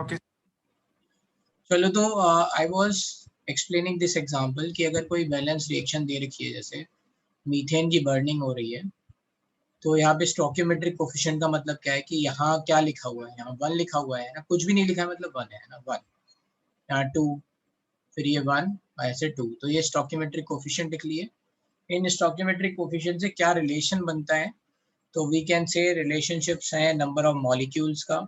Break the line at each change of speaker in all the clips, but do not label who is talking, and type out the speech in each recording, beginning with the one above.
Okay.
चलो तो I was explaining this example कि अगर कोई बैलेंस रिएक्शन दे रखी है, जैसे मीथेन की बर्निंग हो रही है, तो यहाँ पे स्टोइकियोमेट्रिक कोफिशिएंट का मतलब क्या है कि यहाँ क्या लिखा हुआ है, यहाँ 1 लिखा हुआ है ना, कुछ भी नहीं लिखा है मतलब 1 है ना, 1 यहाँ 2, फिर ये 1 ऐसे 2, तो ये स्टोइकियोमेट्रिक कोफिशिएंट लिख लिए। इन स्टोइकियोमेट्रिक कोफिशिएंट से क्या रिलेशन बनता है, तो वी कैन से रिलेशनशिप्स हैं नंबर ऑफ मॉलिक्यूल्स का।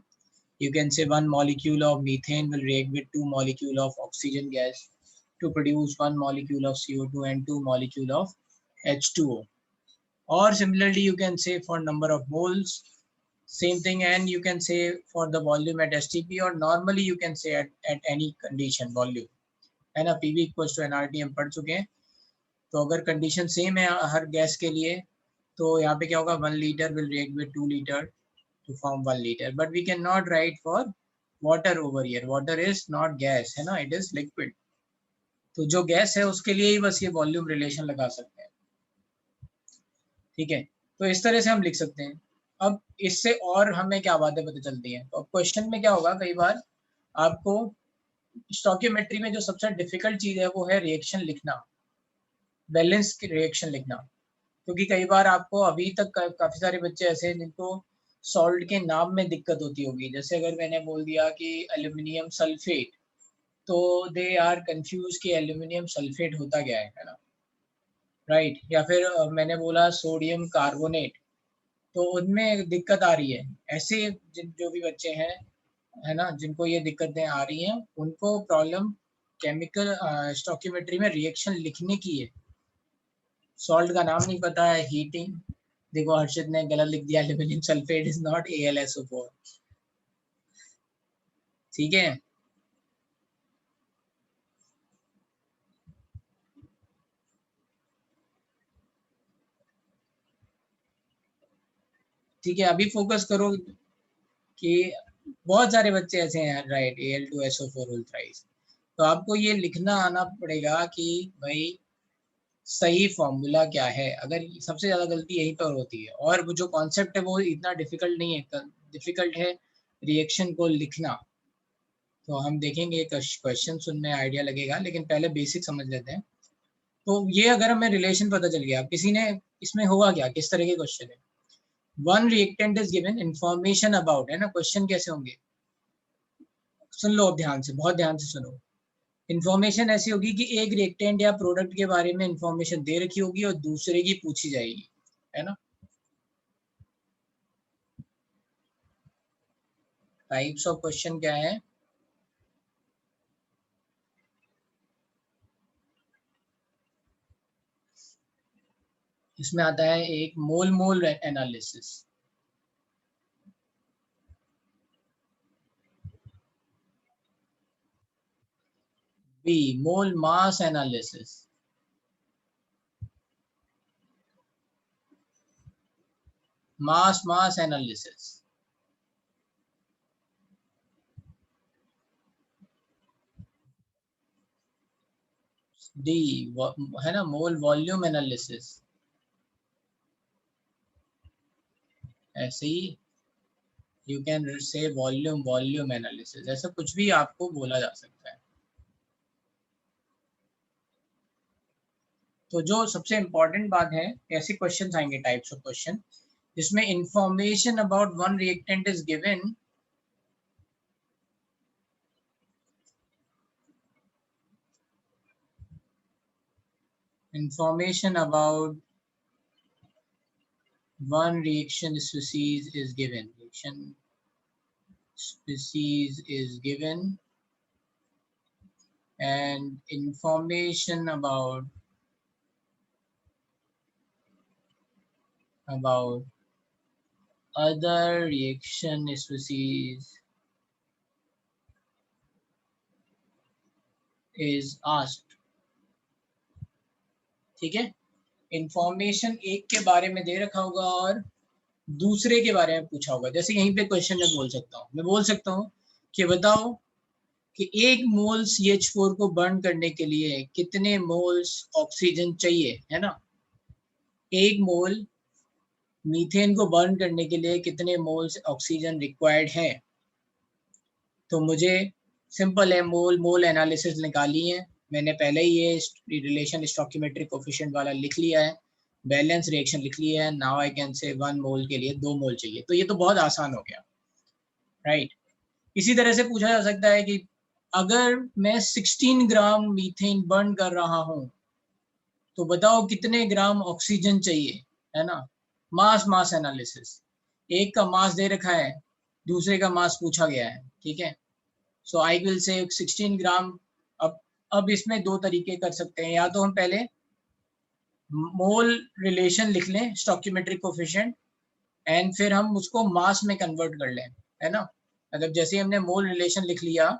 You can say 1 molecule of methane will react with 2 molecule of oxygen gas to produce 1 molecule of CO2 and 2 molecule of H2O. Or similarly, you can say for number of moles, same thing, and you can say for the volume at STP, or normally you can say at any condition volume. है ना, PV equals to nRT हम पढ़ चुके हैं। तो अगर condition same है हर gas के लिए, तो यहाँ पे क्या होगा, 1 liter will react with 2 liter to form 1 liter, but we cannot write for water over here. Water is not gas, है ना, it is liquid. तो जो गैस है उसके लिए ही बस ये वॉल्यूम रिलेशन लगा सकते हैं, ठीक है। तो इस तरह से हम लिख सकते हैं। अब इससे और हमें क्या बातें पता चलती हैं, तो क्वेश्चन में क्या होगा, कई बार आपको स्टोइकियोमेट्री में जो सबसे डिफिकल्ट चीज है वो है रिएक्शन लिखना, बैलेंस की रिएक्शन लिखना। क्योंकि कई बार आपको अभी तक काफी सारे बच्चे ऐसे हैं जिनको सॉल्ट के नाम में दिक्कत होती होगी। जैसे अगर मैंने बोल दिया कि एल्यूमिनियम सल्फेट, तो दे आर कंफ्यूज कि एल्यूमिनियम सल्फेट होता क्या है ना, राइट। या फिर मैंने बोला सोडियम कार्बोनेट, तो उनमें दिक्कत आ रही है। ऐसे जो भी बच्चे हैं, है ना, जिनको ये दिक्कतें आ रही हैं, उनको प्रॉब्लम केमिकल स्टोइकियोमेट्री में रिएक्शन लिखने की है। सॉल्ट का नाम नहीं पता है, हीटिंग, देखो हर्षित ने गलत लिख दिया, aluminium sulphate is not AlSO4, ठीक है। ठीक है, अभी फोकस करो कि बहुत सारे बच्चे ऐसे हैं, राइट, Al2SO4 होल थ्राइस। तो आपको ये लिखना आना पड़ेगा कि भाई सही फॉर्मूला क्या है। अगर सबसे ज्यादा गलती यहीं पर होती है, और वो जो कॉन्सेप्ट है वो इतना डिफिकल्ट नहीं है, डिफिकल्ट है रिएक्शन को लिखना। तो हम देखेंगे, क्वेश्चन सुनने आइडिया लगेगा, लेकिन पहले बेसिक समझ लेते हैं। तो ये अगर हमें रिलेशन पता चल गया, किसी ने इसमें होगा क्या, किस तरह के क्वेश्चन है, one reactant is given information about, है ना। क्वेश्चन कैसे होंगे, सुन लो अब ध्यान से, बहुत ध्यान से सुनो। इंफॉर्मेशन ऐसी होगी कि एक रिएक्टेंट या प्रोडक्ट के बारे में इंफॉर्मेशन दे रखी होगी और दूसरे की पूछी जाएगी, है ना। टाइप्स ऑफ क्वेश्चन क्या है, इसमें आता है एक mole mole analysis, B mole mass analysis, mass analysis, D है ना मोल वॉल्यूम एनालिसिस, ऐसे ही you can say volume analysis, ऐसा कुछ भी आपको बोला जा सकता है। तो जो सबसे इंपॉर्टेंट बात है, ऐसे क्वेश्चन आएंगे, टाइप्स ऑफ क्वेश्चन जिसमें information about one reactant is given, information about one reaction species is given, reaction species is given, and information about other reaction species is asked, ठीक है। इंफॉर्मेशन एक के बारे में दे रखा होगा और दूसरे के बारे में पूछा होगा। जैसे यहीं पे क्वेश्चन में बोल सकता हूँ कि बताओ कि 1 मोल CH4 को बर्न करने के लिए कितने मोल्स ऑक्सीजन चाहिए, है ना। 1 मोल मीथेन को बर्न करने के लिए कितने मोल्स ऑक्सीजन रिक्वायर्ड है। तो मुझे सिंपल है, मोल मोल एनालिसिस निकाली है मैंने, पहले ही ये रिलेशन स्टोइकियोमेट्रिक कोफिशिएंट वाला लिख लिया है, बैलेंस रिएक्शन लिख लिया है। नाउ आई कैन से 1 मोल के लिए 2 मोल चाहिए, तो ये तो बहुत आसान हो गया, राइट। इसी तरह से पूछा जा सकता है कि अगर मैं 16 ग्राम मीथेन बर्न कर रहा हूं तो बताओ कितने ग्राम ऑक्सीजन चाहिए, है ना। मास मास एनालिसिस, एक का मास दे रखा है, दूसरे का मास पूछा गया है, ठीक है। सो आई विल से 16 ग्राम। अब इसमें दो तरीके कर सकते हैं, या तो हम पहले मोल रिलेशन लिख लें स्टोइकियोमेट्रिक कोफिशिएंट, एंड फिर हम उसको मास में कन्वर्ट कर लें, है ना। मतलब जैसे हमने मोल रिलेशन लिख लिया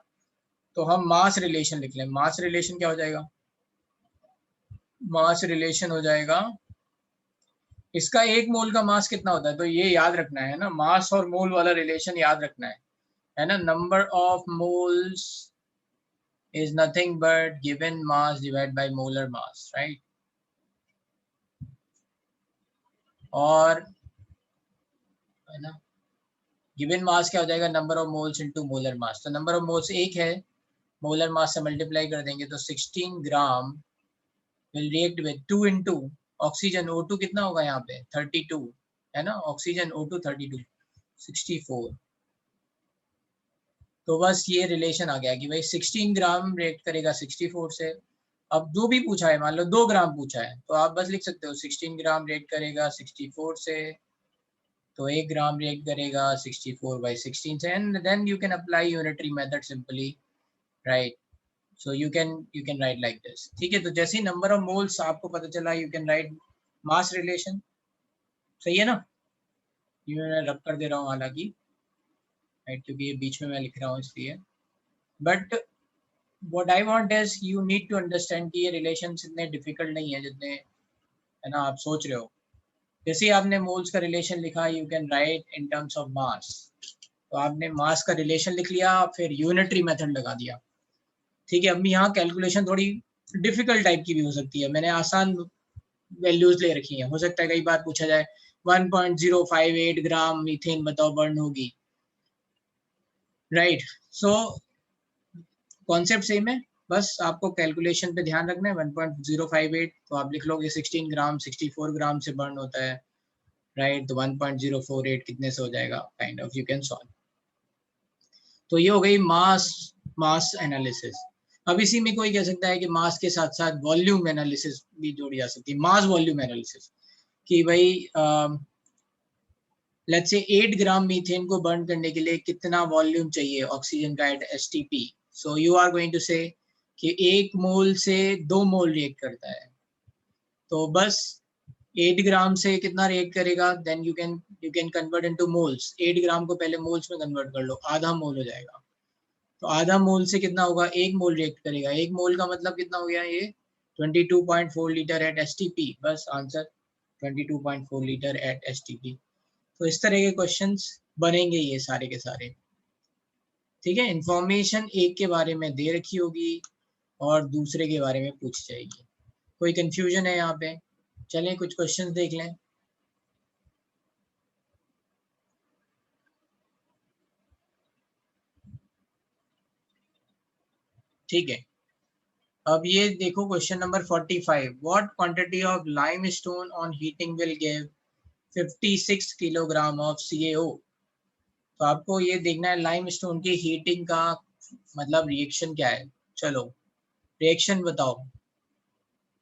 तो हम मास रिलेशन लिख लें। मास रिलेशन क्या हो जाएगा, मास रिलेशन हो जाएगा, इसका एक मोल का मास कितना होता है, तो ये याद रखना है ना, मास और मोल वाला रिलेशन याद रखना है ना। Number of moles is nothing but given mass divided by molar mass, right? और है ना, गिवन मास क्या हो जाएगा, number of moles into molar mass. तो नंबर ऑफ मोल्स एक है, मोलर मास से मल्टीप्लाई कर देंगे तो 16 gram will react with 2 into oxygen, O2 कितना होगा यहाँ पे 32, है ना, ऑक्सीजन O2 32, 64। तो बस ये रिलेशन आ गया कि भाई 16 ग्राम रिएक्ट करेगा 64 से। अब जो भी पूछा है, मान लो 2 ग्राम पूछा है, तो आप बस लिख सकते हो 16 ग्राम रिएक्ट करेगा 64 से, तो 1 ग्राम रिएक्ट करेगा 64/16 से, and then you can apply unitary method simply, right. So you can write like this, ठीक है। तो जैसे ही नंबर ऑफ मोल्स आपको पता चला, you can write mass relation, सही है ना। ये मैं रब कर दे रहा हूँ हालांकि, राइट, क्योंकि ये बीच में मैं लिख रहा हूँ इसलिए। But what I want is you need to understand कि ये रिलेशंस इतने डिफिकल्ट नहीं है जितने, है ना, आप सोच रहे हो। जैसे आपने मोल्स का रिलेशन लिखा, you can right in terms of mass, तो आपने मास का रिलेशन लिख लिया, फिर यूनिटरी मेथड लगा दिया, ठीक है। अब यहाँ कैलकुलेशन थोड़ी डिफिकल्ट टाइप की भी हो सकती है, मैंने आसान वैल्यूज ले रखी हैं। हो सकता है कई बार पूछा जाए 1.058 ग्राम मीथेन बताओ बर्न होगी, राइट। सो कॉन्सेप्ट सेम है, बस आपको कैलकुलेशन पे ध्यान रखना है। 1.058 तो आप लिख लोगे 16 ग्राम 64 ग्राम से बर्न होता है, राइट। तो 1.048 कितने से हो जाएगा, kind of you can solve. तो ये हो गई मास मास एनालिसिस। अब इसी में कोई कह सकता है कि मास के साथ साथ वॉल्यूम एनालिसिस भी जोड़ी जा सकती है, मास वॉल्यूम एनालिसिस, कि भाई लेट्स से 8 ग्राम मीथेन को बर्न करने के लिए कितना वॉल्यूम चाहिए ऑक्सीजन का at STP. So you are going to say कि 1 मोल से 2 मोल रिएक्ट करता है, तो बस 8 ग्राम से कितना रिएक्ट करेगा, then you can convert into moles. 8 gram को पहले मोल्स में कन्वर्ट कर लो, आधा मोल हो जाएगा। तो आधा मोल से कितना होगा, 1 मोल रिएक्ट करेगा। 1 मोल का मतलब कितना हो गया, ये 22.4 लीटर एट एसटीपी, बस आंसर 22.4 लीटर एट एसटीपी। तो इस तरह के क्वेश्चंस बनेंगे ये सारे के सारे, ठीक है। इंफॉर्मेशन एक के बारे में दे रखी होगी और दूसरे के बारे में पूछ जाएगी। कोई कंफ्यूजन है यहाँ पे, चलें कुछ क्वेश्चंस देख लें। ठीक है, अब ये देखो question number 45, what quantity of limestone on heating will give 56 kilogram of CaO। तो आपको ये देखना है लाइमस्टोन की हीटिंग का मतलब रिएक्शन क्या है। चलो रिएक्शन बताओ,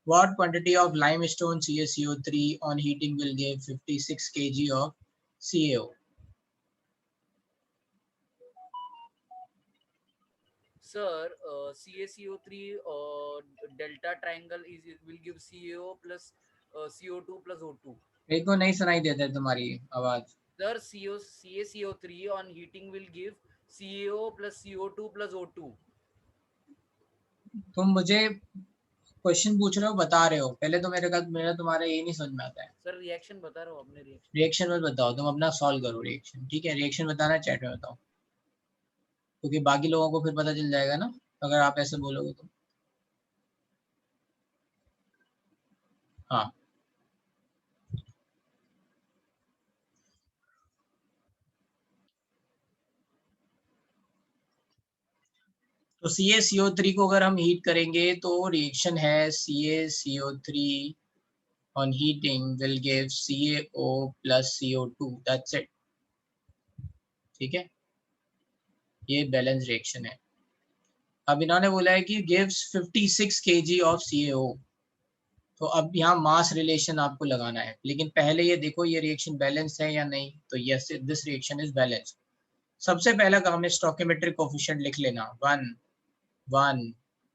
what quantity of limestone CaCO3 on heating will give 56 kg of CaO।
Sir, CaCO3 delta triangle is it will give CaO plus CO2 plus O2.
मेरे को नहीं सुनाई देता है तुम्हारी आवाज।
Sir, CaCO3 on heating will give CaO plus CO2 plus O2.
तुम मुझे क्वेश्चन पूछ रहे हो, बता रहे हो, पहले तो मेरा तुम्हारा ये नहीं समझ में आता है।
सर रिएक्शन बता रहा हूँ, अपने रिएक्शन।
रिएक्शन मत बताओ, तुम अपना सॉल्व करो रिएक्शन, ठीक है। रिएक्शन बताना चैट में बताओ, क्योंकि बाकी लोगों को फिर पता चल जाएगा ना अगर आप ऐसे बोलोगे तो। हाँ, तो CaCO3 को अगर हम हीट करेंगे तो रिएक्शन है CaCO3 on heating will give CaO plus CO2, that's it। ठीक है, ये बैलेंस रिएक्शन है। अब इन्होंने बोला है कि gives 56 kg of CaO, तो अब यहाँ मास रिलेशन आपको लगाना है, लेकिन पहले ये देखो ये रिएक्शन बैलेंस है या नहीं, तो yes this reaction is balance. सबसे पहला काम है स्टोकियोमेट्रिक कोफिशिएंट लिख लेना 1 1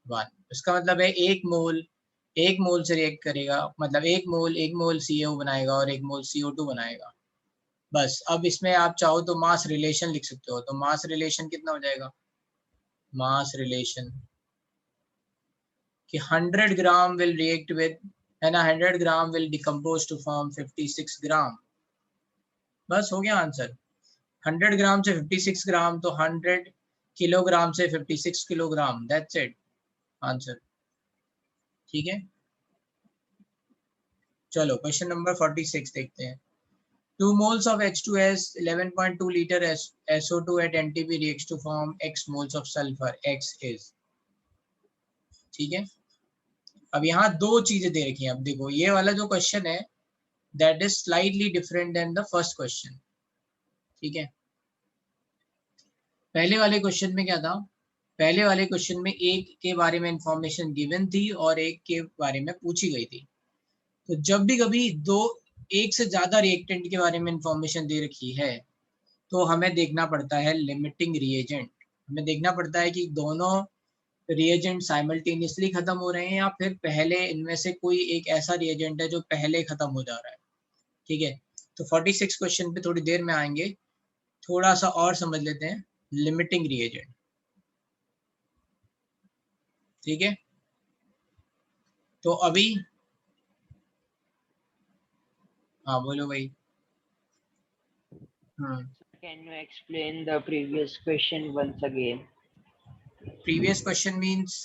1। इसका मतलब है एक मोल से रिएक्ट करेगा, मतलब एक मोल CaO बनाएगा और एक मोल CO2 बनाएगा। बस अब इसमें आप चाहो तो मास रिलेशन लिख सकते हो, तो मास रिलेशन कितना हो जाएगा, मास रिलेशन कि 100 ग्राम विल रिएक्ट विद, है ना, 100 gram will decompose to form 56 ग्राम। बस हो गया आंसर। 100 ग्राम से 56 ग्राम, तो 100 किलोग्राम से 56 किलोग्राम, दैट्स इट आंसर। ठीक है, चलो क्वेश्चन नंबर 46 देखते हैं। 2 moles of H2S 11.2 liter SO2 at NTP reacts to form X moles of sulfur, X is। ठीक है, अब यहाँ दो चीजें दे रखी हैं। अब देखो ये वाला जो क्वेश्चन है that is slightly different than the first question. ठीक है, पहले वाले क्वेश्चन में क्या था, पहले वाले क्वेश्चन में एक के बारे में इंफॉर्मेशन गिवन थी और एक के बारे में पूछी गई थी। तो जब भी कभी एक से ज्यादा रिएक्टेंट के बारे में इंफॉर्मेशन दे रखी है तो हमें देखना पड़ता है लिमिटिंग रिएजेंट। हमें देखना पड़ता है कि दोनों रिएजेंट साइमल्टेनियसली खत्म हो रहे हैं या फिर पहले इनमें से कोई एक ऐसा रिएजेंट है जो पहले खत्म हो जा रहा है। ठीक है, तो 46 क्वेश्चन पे थोड़ी देर में आएंगे, थोड़ा सा और समझ लेते हैं लिमिटिंग रिएजेंट। ठीक है, तो अभी हाँ बोलो भाई।
Can you explain the previous question once again?
Previous question means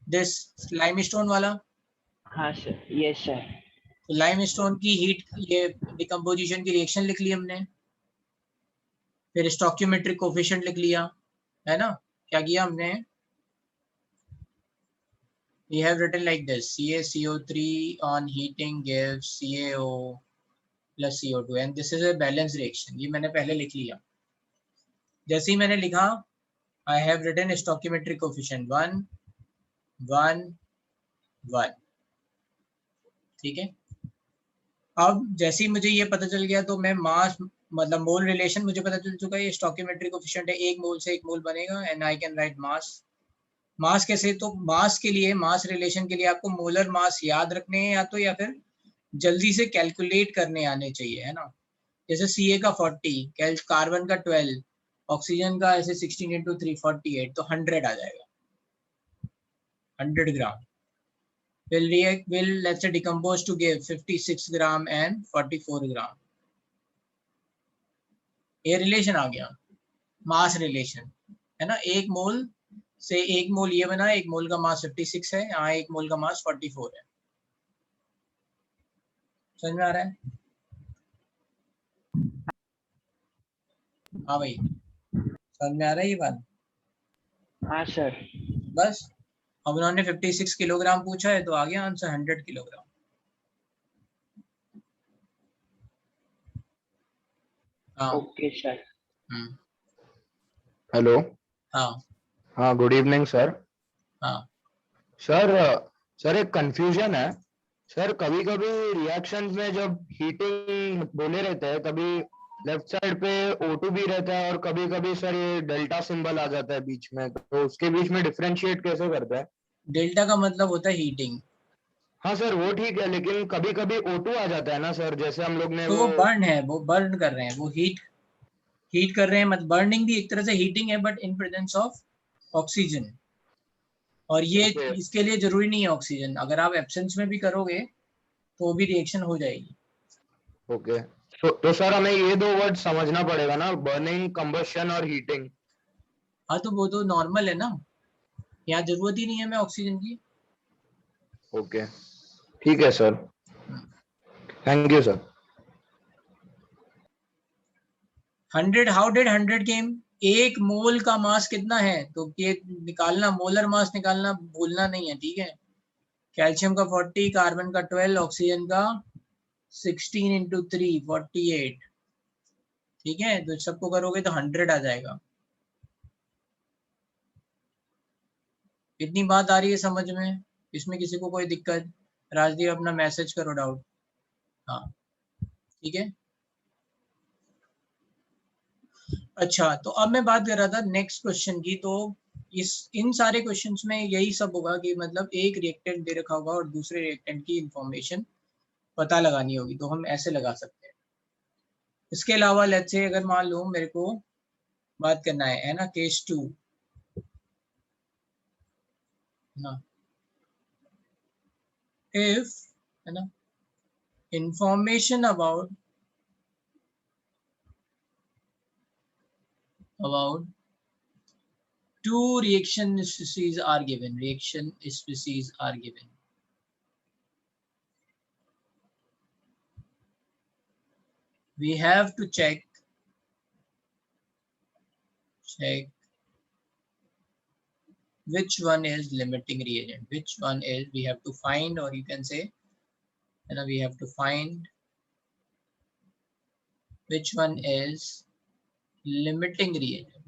this limestone वाला।
हाँ सर, यस सर।
तो लाइमस्टोन की हीट, ये डिकम्पोजिशन की रिएक्शन लिख ली हमने, फिर स्टोकियोमेट्रिक कोफिशिएंट लिख लिया, है ना। क्या किया हमने, we have written like this CaCO3 on heating gives CaO plus CO2 and this is a balance reaction। ये मैंने पहले लिख लिया। जैसे ही मैंने लिखा I have written stoichiometric coefficient 1 1 1। ठीक है, अब जैसे ही मुझे ये पता चल गया तो मैं मास मतलब मोल रिलेशन मुझे पता चल चुका है, ये स्टोकियोमेट्रिक कोफिशिएंट है, एक मोल से एक मोल बनेगा and I can write mass. Mass कैसे, तो मास के लिए, मास रिलेशन के लिए आपको मोलर मास याद रखने हैं या फिर जल्दी से कैलकुलेट करने आने चाहिए, है ना। जैसे Ca का 40, कार्बन का 12, ऑक्सीजन का ऐसे 16 इंटू 3 48, तो 100 आ जाएगा। 100 ग्राम will let's say decompose to give 56 gram and 44 ग्राम। ये रिलेशन आ गया मास रिलेशन, है ना। एक मोल से एक मोल ये बना, एक मोल का मास 56 है, यहाँ एक मोल का मास 44 है। समझ में आ रहा है? हाँ भाई, समझ में आ रहा है ये बात?
हाँ सर।
बस अब उन्होंने 56 किलोग्राम पूछा है तो आ गया आंसर 100 किलोग्राम। हाँ
ओके सर।
हेलो।
हाँ
हाँ, गुड इवनिंग सर।
हाँ
सर एक कंफ्यूजन है सर। कभी कभी रिएक्शंस में जब हीटिंग बोले रहते हैं, कभी लेफ्ट साइड पे O2 भी रहता है और कभी कभी सर ये डेल्टा सिंबल आ जाता है बीच में, तो उसके बीच में डिफरेंशिएट कैसे करते हैं?
डेल्टा का मतलब होता है हीटिंग।
हाँ सर वो ठीक है, लेकिन कभी कभी O2 आ जाता है ना सर, जैसे हम लोग ने
तो वो बर्न है, वो बर्न कर रहे हैं, वो हीट कर रहे हैं। मतलब बर्निंग भी एक तरह से हीटिंग है but in presence of oxygen. और ये
ओके
इसके लिए जरूरी नहीं है ऑक्सीजन, अगर आप एब्सेंस में भी करोगे तो भी रिएक्शन हो जाएगी।
ओके। तो सर हमें ये दो वर्ड समझना पड़ेगा ना, बर्निंग, कंबशन और हीटिंग।
हाँ तो वो तो नॉर्मल है ना, यहाँ जरूरत ही नहीं है हमें ऑक्सीजन की।
ओके ठीक है sir, thank you sir.
100, how did 100 came एक मोल का मास कितना है, तो ये निकालना, मोलर मास निकालना भूलना नहीं है, ठीक है। कैल्शियम का 40, कार्बन का 12, ऑक्सीजन का 16 इंटू 3 48, ठीक है। तो सबको करोगे तो 100 आ जाएगा। इतनी बात आ रही है समझ में? इसमें किसी को कोई दिक्कत? राजदीप अपना मैसेज करो डाउट। हाँ ठीक है। अच्छा, तो अब मैं बात कर रहा था नेक्स्ट क्वेश्चन की। तो इन सारे क्वेश्चंस में यही सब होगा कि मतलब एक रिएक्टेंट दे रखा होगा और दूसरे रिएक्टेंट की इंफॉर्मेशन पता लगानी होगी, तो हम ऐसे लगा सकते हैं। इसके अलावा लेट्स से अगर मान लो मेरे को बात करना है ना, केस 2 ना, इफ है ना information about two reaction species are given. We have to check which one is limiting reagent. Which one is, we have to find, or you can say, you know, we have to find which one is limiting reagent.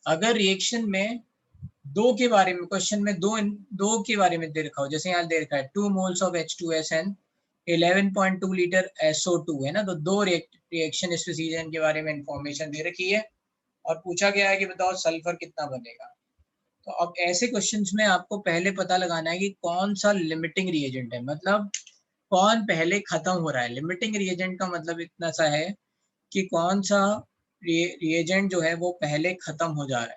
अगर reaction में दो के बारे में, question में दो के बारे में दे रखा हो, जैसे यहाँ दे रखा है 2 moles of H2S and 11.2 litre SO2 है ना, तो दो रिएक्शन स्पीसीज के बारे में इंफॉर्मेशन दे रखी है और पूछा गया है कि बताओ सल्फर कितना बनेगा। तो अब ऐसे क्वेश्चंस में आपको पहले पता लगाना है कि कौन सा लिमिटिंग रिएजेंट है, मतलब कौन पहले खत्म हो रहा है। लिमिटिंग रिएजेंट का मतलब इतना सा है कि कौन सा रिएजेंट जो है वो पहले खत्म हो जा रहा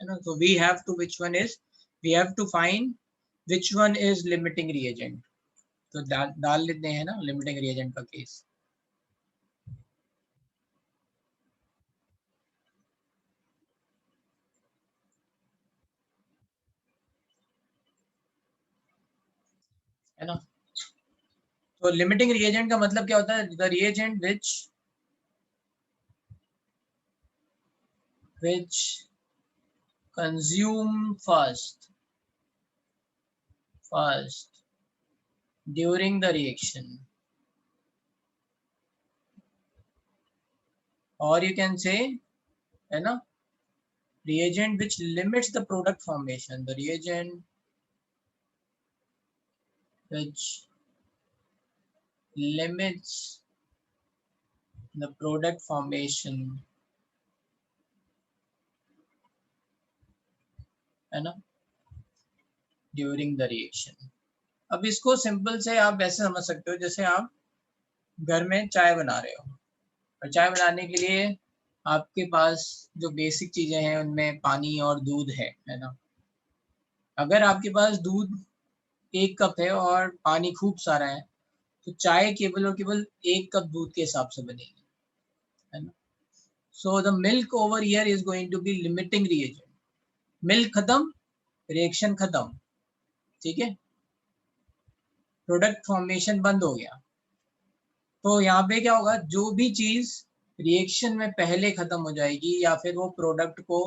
है ना। तो we have to find which one is limiting reagent. तो डाल लेते हैं ना लिमिटिंग रिएजेंट का केस। है ना, तो लिमिटिंग रिएजेंट का मतलब क्या होता है? The reagent which consume first during the reaction, or you can say है ना reagent which limits the product formation. The reagent which limits the product formation, है ना, during the reaction. अब इसको सिंपल से आप ऐसे समझ सकते हो, जैसे आप घर में चाय बना रहे हो और चाय बनाने के लिए आपके पास जो बेसिक चीजें हैं उनमें पानी और दूध है ना। अगर आपके पास दूध 1 कप है और पानी खूब सारा है, तो चाय केवल और केवल 1 कप दूध के हिसाब से बनेगी, है ना। So the milk over here is going to be limiting reagent. Milk खत्म, रिएक्शन खत्म, ठीक है, प्रोडक्ट फॉर्मेशन बंद हो गया। तो यहाँ पे क्या होगा, जो भी चीज रिएक्शन में पहले खत्म हो जाएगी या फिर वो प्रोडक्ट को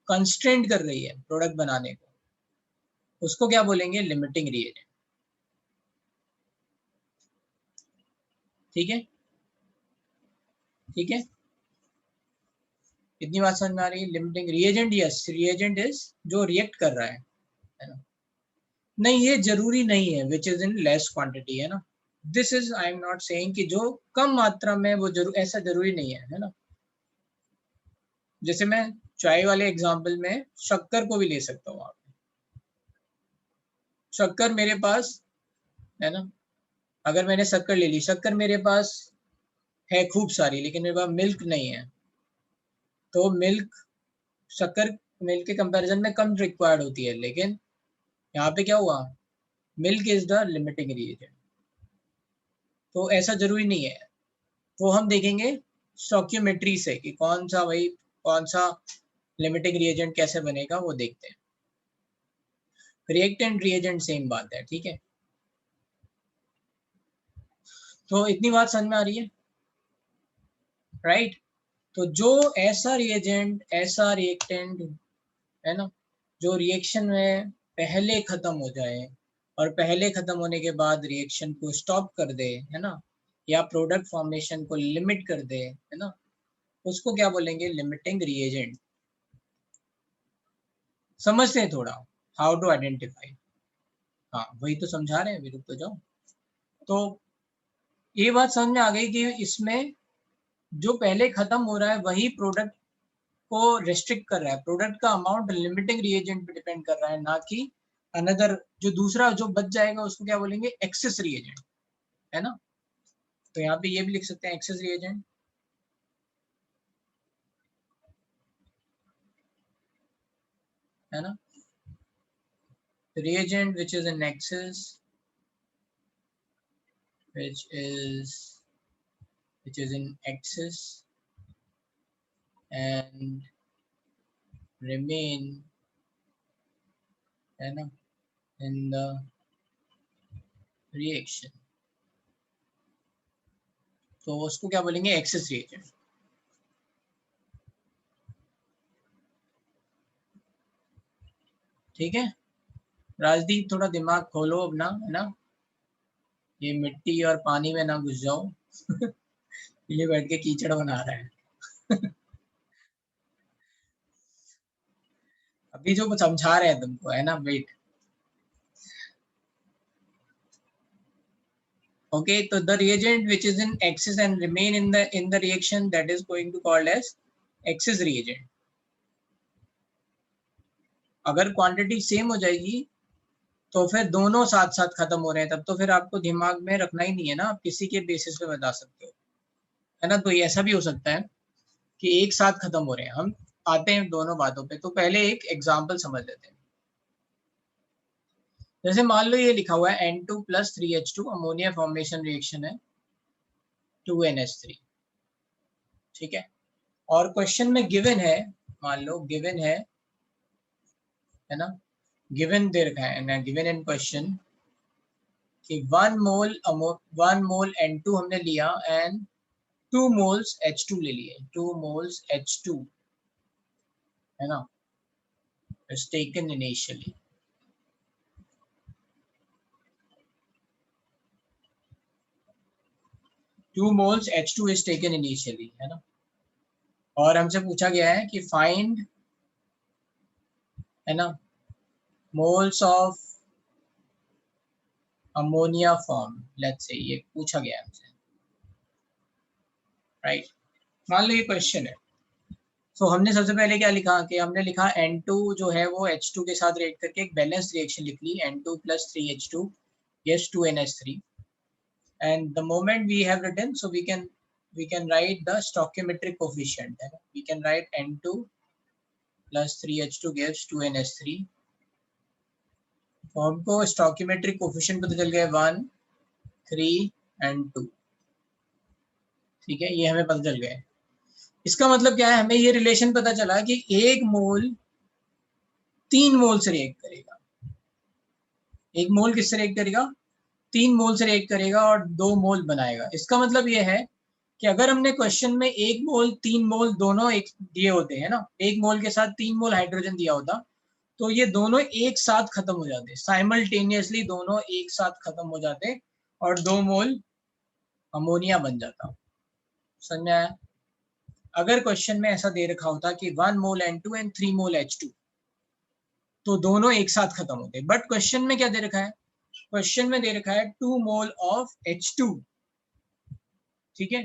कंस्ट्रेंट कर रही है प्रोडक्ट बनाने को, उसको क्या बोलेंगे? लिमिटिंग रिएजेंट, ठीक है। ठीक है, इतनी बात समझ में आ रही है? Limiting reagent, yes, reagent is जो रिएक्ट कर रहा है ना। नहीं, ये जरूरी नहीं है which is in less quantity, है ना। This is, I am not saying कि जो कम मात्रा में वो ऐसा जरूरी नहीं है ना। जैसे मैं चाय वाले एग्जांपल में शक्कर को भी ले सकता हूँ। आप शक्कर मेरे पास है ना, अगर मैंने शक्कर ले ली, शक्कर मेरे पास है खूब सारी, लेकिन मेरे पास मिल्क नहीं है, तो शक्कर मिल्क के कंपैरिजन में कम रिक्वायर्ड होती है। लेकिन यहाँ पे क्या हुआ, milk is the limiting reagent. तो ऐसा जरूरी नहीं है, वो हम देखेंगे स्टोइकियोमेट्री से कि कौन सा लिमिटिंग रिएजेंट कैसे बनेगा, वो देखते हैं। रिएक्टेंट रिएजेंट सेम बात है, ठीक है। तो इतनी बात समझ में आ रही है, राइट? तो जो ऐसा रिएजेंट, ऐसा रिएक्टेंट है ना, जो रिएक्शन में पहले खत्म हो जाए और पहले खत्म होने के बाद रिएक्शन को स्टॉप कर दे, है ना, या प्रोडक्ट फॉर्मेशन को लिमिट कर दे, है ना, उसको क्या बोलेंगे? Limiting reagent. समझते हैं थोड़ा हाउ टू आइडेंटिफाई? हाँ वही तो समझा रहे हैं, अभी रुक तो जाओ। तो ये बात समझ में आ गई कि इसमें जो पहले खत्म हो रहा है वही प्रोडक्ट को रेस्ट्रिक्ट कर रहा है, प्रोडक्ट का अमाउंट लिमिटिंग रिएजेंट पे डिपेंड कर रहा है, ना कि अनदर जो दूसरा जो बच जाएगा उसको क्या बोलेंगे? एक्सेस रिएजेंट, है ना। तो यहाँ पे ये भी लिख सकते हैं एक्सेस रिएजेंट, है ना। reagent which is in excess, which is in excess and remain, है ना, in the reaction, तो उसको क्या बोलेंगे? Access reagent. ठीक है, राजदीप थोड़ा दिमाग खोलो अपना, है ना, ये मिट्टी और पानी में ना घुस जाओ। ये बैठ के कीचड़ बना रहा है। अभी जो समझा रहे हैं तुमको, है ना, wait. Okay, so the reagent which is in excess and remain in the reaction, that is going to called as excess reagent. अगर क्वांटिटी सेम हो जाएगी तो फिर दोनों साथ साथ खत्म हो रहे हैं, तब तो फिर आपको दिमाग में रखना ही नहीं है ना, आप किसी के बेसिस पे बता सकते हो, है ना। तो ऐसा भी हो सकता है कि एक साथ खत्म हो रहे हैं। हम आते हैं दोनों बातों पे, तो पहले एक एग्जांपल समझ लेते हैं। जैसे मान लो ये लिखा हुआ है N2 + 3H2 ammonia formation reaction है 2NH3, ठीक है। और क्वेश्चन में गिवन है, मान लो गिवन है ना, गिवन दे रखा है ना, गिवन इन क्वेश्चन कि 1 मोल N2 हमने लिया एंड 2 मोल्स H2 ले लिए, 2 मोल्स H2, है ना, is taken initially. Two moles H2 is taken initially, है ना। और हमसे पूछा गया है कि फाइंड, है ना, moles of ammonia form, let's say ये पूछा गया है हमसे, राइट। मान लो ये क्वेश्चन है, तो हमने सबसे पहले क्या लिखा कि हमने लिखा N2 जो है वो H2 के साथ रिएक्ट करके एक बैलेंस रिएक्शन लिख ली, N2 + 3H2 yes 2NH3, and the moment we have written, so we can write the stoichiometric coefficient, we can write N2 + 3H2 gives 2NH3। तो हमको stoichiometric coefficient पता चल गया 1, 3 and 2, ठीक है, ये हमें पता चल गया। इसका मतलब क्या है? हमें ये रिलेशन पता चला कि 1 मोल 3 मोल से रिएक्ट करेगा, 1 मोल किससे रिएक्ट करेगा? 3 मोल से रिएक्ट करेगा और 2 मोल बनाएगा। इसका मतलब ये है कि अगर हमने क्वेश्चन में 1 मोल 3 मोल दोनों एक दिए होते हैं ना, 1 मोल के साथ 3 मोल हाइड्रोजन दिया होता, तो ये दोनों एक साथ खत्म हो जाते, साइमल्टेनियसली दोनों एक साथ खत्म हो जाते और 2 मोल अमोनिया बन जाता। समझ में आया? अगर क्वेश्चन में ऐसा दे रखा होता कि 1 mole N2 and 3 mole H2, तो दोनों एक साथ खत्म होते। बट क्वेश्चन में क्या दे रखा है? क्वेश्चन में दे रखा है 2 मोल ऑफ H2, ठीक है।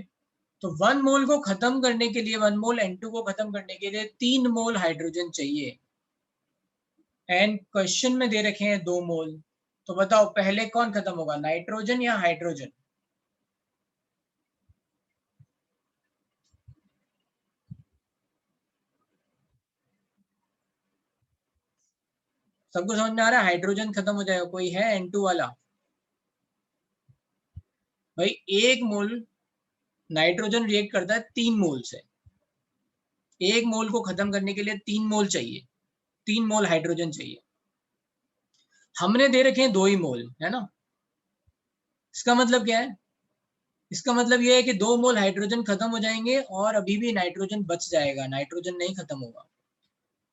तो 1 मोल को खत्म करने के लिए, 1 मोल N2 को खत्म करने के लिए 3 मोल हाइड्रोजन चाहिए, एंड क्वेश्चन में दे रखे हैं 2 मोल। तो बताओ पहले कौन खत्म होगा, नाइट्रोजन या हाइड्रोजन? सबको समझ में आ रहा है? हाइड्रोजन खत्म हो जाएगा। कोई है N2 वाला? भाई 1 मोल नाइट्रोजन रिएक्ट करता है 3 मोल से, 1 मोल को खत्म करने के लिए 3 मोल चाहिए, 3 मोल हाइड्रोजन चाहिए। हमने दे रखे हैं 2 ही मोल, है ना। इसका मतलब क्या है? इसका मतलब ये है कि 2 मोल हाइड्रोजन खत्म हो जाएंगे और अभी भी नाइट्रोजन बच जाएगा, नाइट्रोजन नहीं खत्म होगा।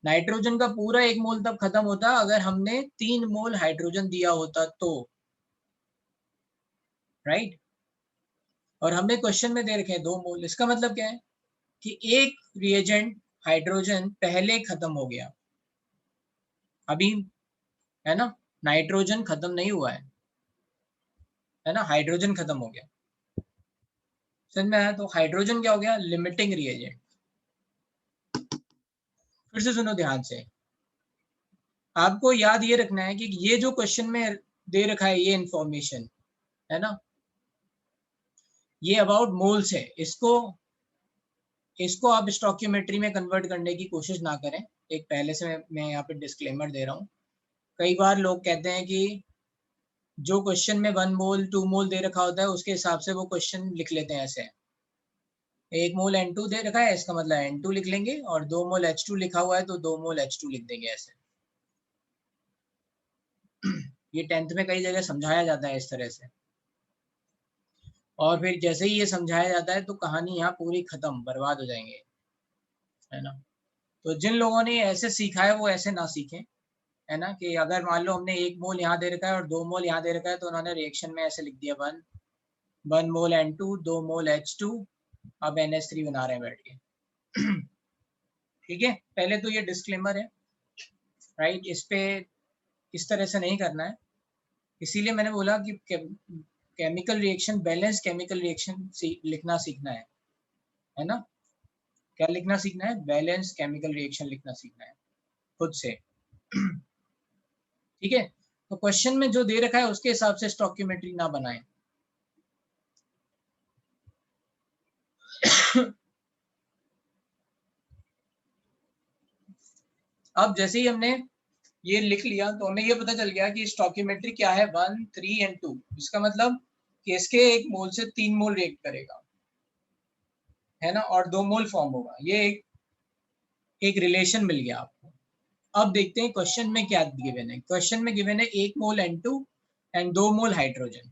नाइट्रोजन का पूरा 1 मोल तब खत्म होता अगर हमने 3 मोल हाइड्रोजन दिया होता तो, राइट। और हमने क्वेश्चन में दे रखे हैं 2 मोल। इसका मतलब क्या है कि एक रिएजेंट हाइड्रोजन पहले खत्म हो गया, अभी, है ना, नाइट्रोजन खत्म नहीं हुआ है ना, हाइड्रोजन खत्म हो गया। समझ में आया? तो हाइड्रोजन क्या हो गया, लिमिटिंग रिएजेंट। फिर से सुनो ध्यान से, आपको याद ये रखना है कि ये जो क्वेश्चन में दे रखा है ये इंफॉर्मेशन, है ना, ये अबाउट मोल्स है। इसको आप स्टोइकियोमेट्री में कन्वर्ट करने की कोशिश ना करें। एक पहले से मैं यहाँ पे डिस्क्लेमर दे रहा हूँ। कई बार लोग कहते हैं कि जो क्वेश्चन में 1 मोल 2 मोल दे रखा होता है उसके हिसाब से वो क्वेश्चन लिख लेते हैं ऐसे, 1 मोल N2 दे रखा है इसका मतलब N2 लिख लेंगे, और 2 मोल H2 लिखा हुआ है तो 2 मोल H2 लिख देंगे ऐसे। ये 10th में कई जगह समझाया जाता है इस तरह से, और फिर जैसे ही ये समझाया जाता है तो कहानी यहाँ पूरी खत्म, बर्बाद हो जाएंगे, है ना। तो जिन लोगों ने ऐसे सीखा है वो ऐसे ना सीखें, है ना, कि अगर मान लो हमने 1 मोल यहाँ दे रखा है और 2 मोल यहाँ दे रखा है तो उन्होंने रिएक्शन में ऐसे लिख दिया 1 मोल N2 2 मोल H2, अब NH3 बना रहे हैं बैठ के। ठीक है, पहले तो ये डिस्क्लेमर है, राइट। इस पे इस तरह से नहीं करना है, इसीलिए मैंने बोला कि chemical reaction, balance chemical reaction लिखना सीखना है ना। क्या लिखना सीखना है, बैलेंस केमिकल रिएक्शन लिखना सीखना है खुद से। ठीक है, तो क्वेश्चन में जो दे रखा है उसके हिसाब से स्टोइकियोमेट्री ना बनाएं। अब जैसे ही हमने ये लिख लिया तो हमें ये पता चल गया कि स्टोइकियोमेट्री क्या है, 1 3 एंड 2। इसका मतलब कि इसके 1 मोल से 3 मोल रिएक्ट करेगा, है ना, और 2 मोल फॉर्म होगा। ये एक रिलेशन मिल गया आपको। अब देखते हैं क्वेश्चन में क्या गिवन है। क्वेश्चन में गिवन है 1 mole N2 and 2 mole hydrogen.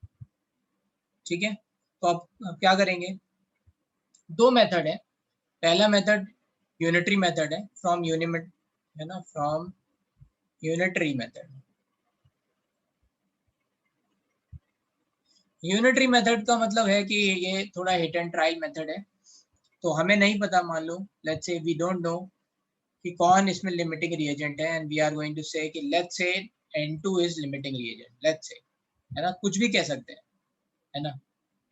ठीक है, तो अब क्या करेंगे, 2 मेथड है। पहला मेथड यूनिटरी मेथड है, फ्रॉम यूनिट, है ना, from unitary method. Unitary method का मतलब है कि ये थोड़ा हिट एंड ट्रायल मेथड है। तो हमें नहीं पता, मान लो let's say we don't know कि कौन इसमें लिमिटिंग रिएजेंट है, and we are going to say कि let's say N2 is limiting reagent, let's say, है ना, कुछ भी कह सकते हैं, है ना।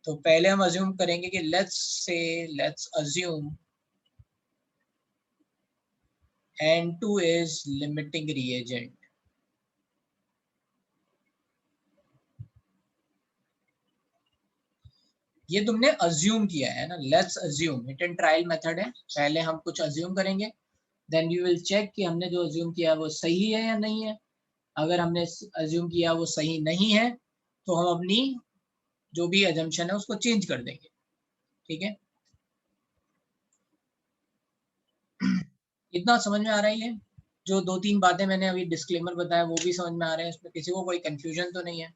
तो पहले हम अज्यूम करेंगे कि let's assume N2 is limiting reagent। ये तुमने अज्यूम किया है ना, let's assume, hit and trial method है। पहले हम कुछ अज्यूम करेंगे, देन वी विल चेक कि हमने जो अज्यूम किया वो सही है या नहीं है। अगर हमने अज्यूम किया वो सही नहीं है तो हम अपनी जो भी अजम्पशन है उसको चेंज कर देंगे। ठीक है, इतना समझ में आ रहा है? जो 2-3 बातें मैंने अभी डिस्क्लेमर बताया वो भी समझ में आ रहे हैं, इसमें किसी को कोई कंफ्यूजन तो नहीं है?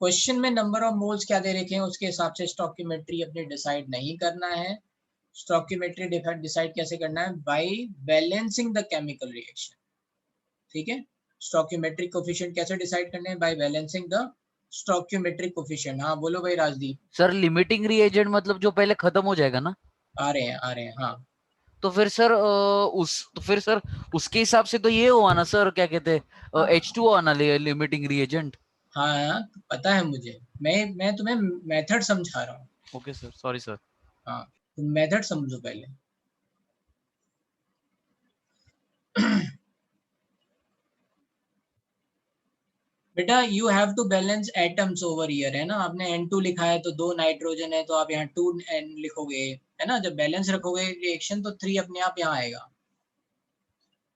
क्वेश्चन में नंबर ऑफ मोल्स क्या दे रखे हैं उसके हिसाब से स्टोइकियोमेट्री अपने डिसाइड नहीं करना है। स्टोइकियोमेट्री डिसाइड कैसे करना है, by balancing the chemical reaction. ठीक है, स्टोइकियोमेट्रिक कोफिशिएंट कैसे डिसाइड करने हैं, by balancing the stoichiometric coefficient. हाँ बोलो भाई राजदीप।
सर लिमिटिंग रिएजेंट मतलब जो पहले खत्म हो जाएगा ना?
आ रहे हैं हाँ।
तो फिर सर उसके हिसाब से तो ये हुआ ना सर, क्या कहते हैं, H2O आना लिमिटिंग रिएजेंट।
हाँ पता है मुझे, मैं तुम्हें मेथड समझा रहा हूँ।
Okay sir, sorry sir.
हाँ, तुम मेथड समझो पहले। बेटा you have to balance atoms over here, है ना। आपने N2 लिखा है तो 2 नाइट्रोजन है तो आप यहाँ 2N लिखोगे, है ना। जब बैलेंस रखोगे रिएक्शन तो 3 अपने आप यहाँ आएगा।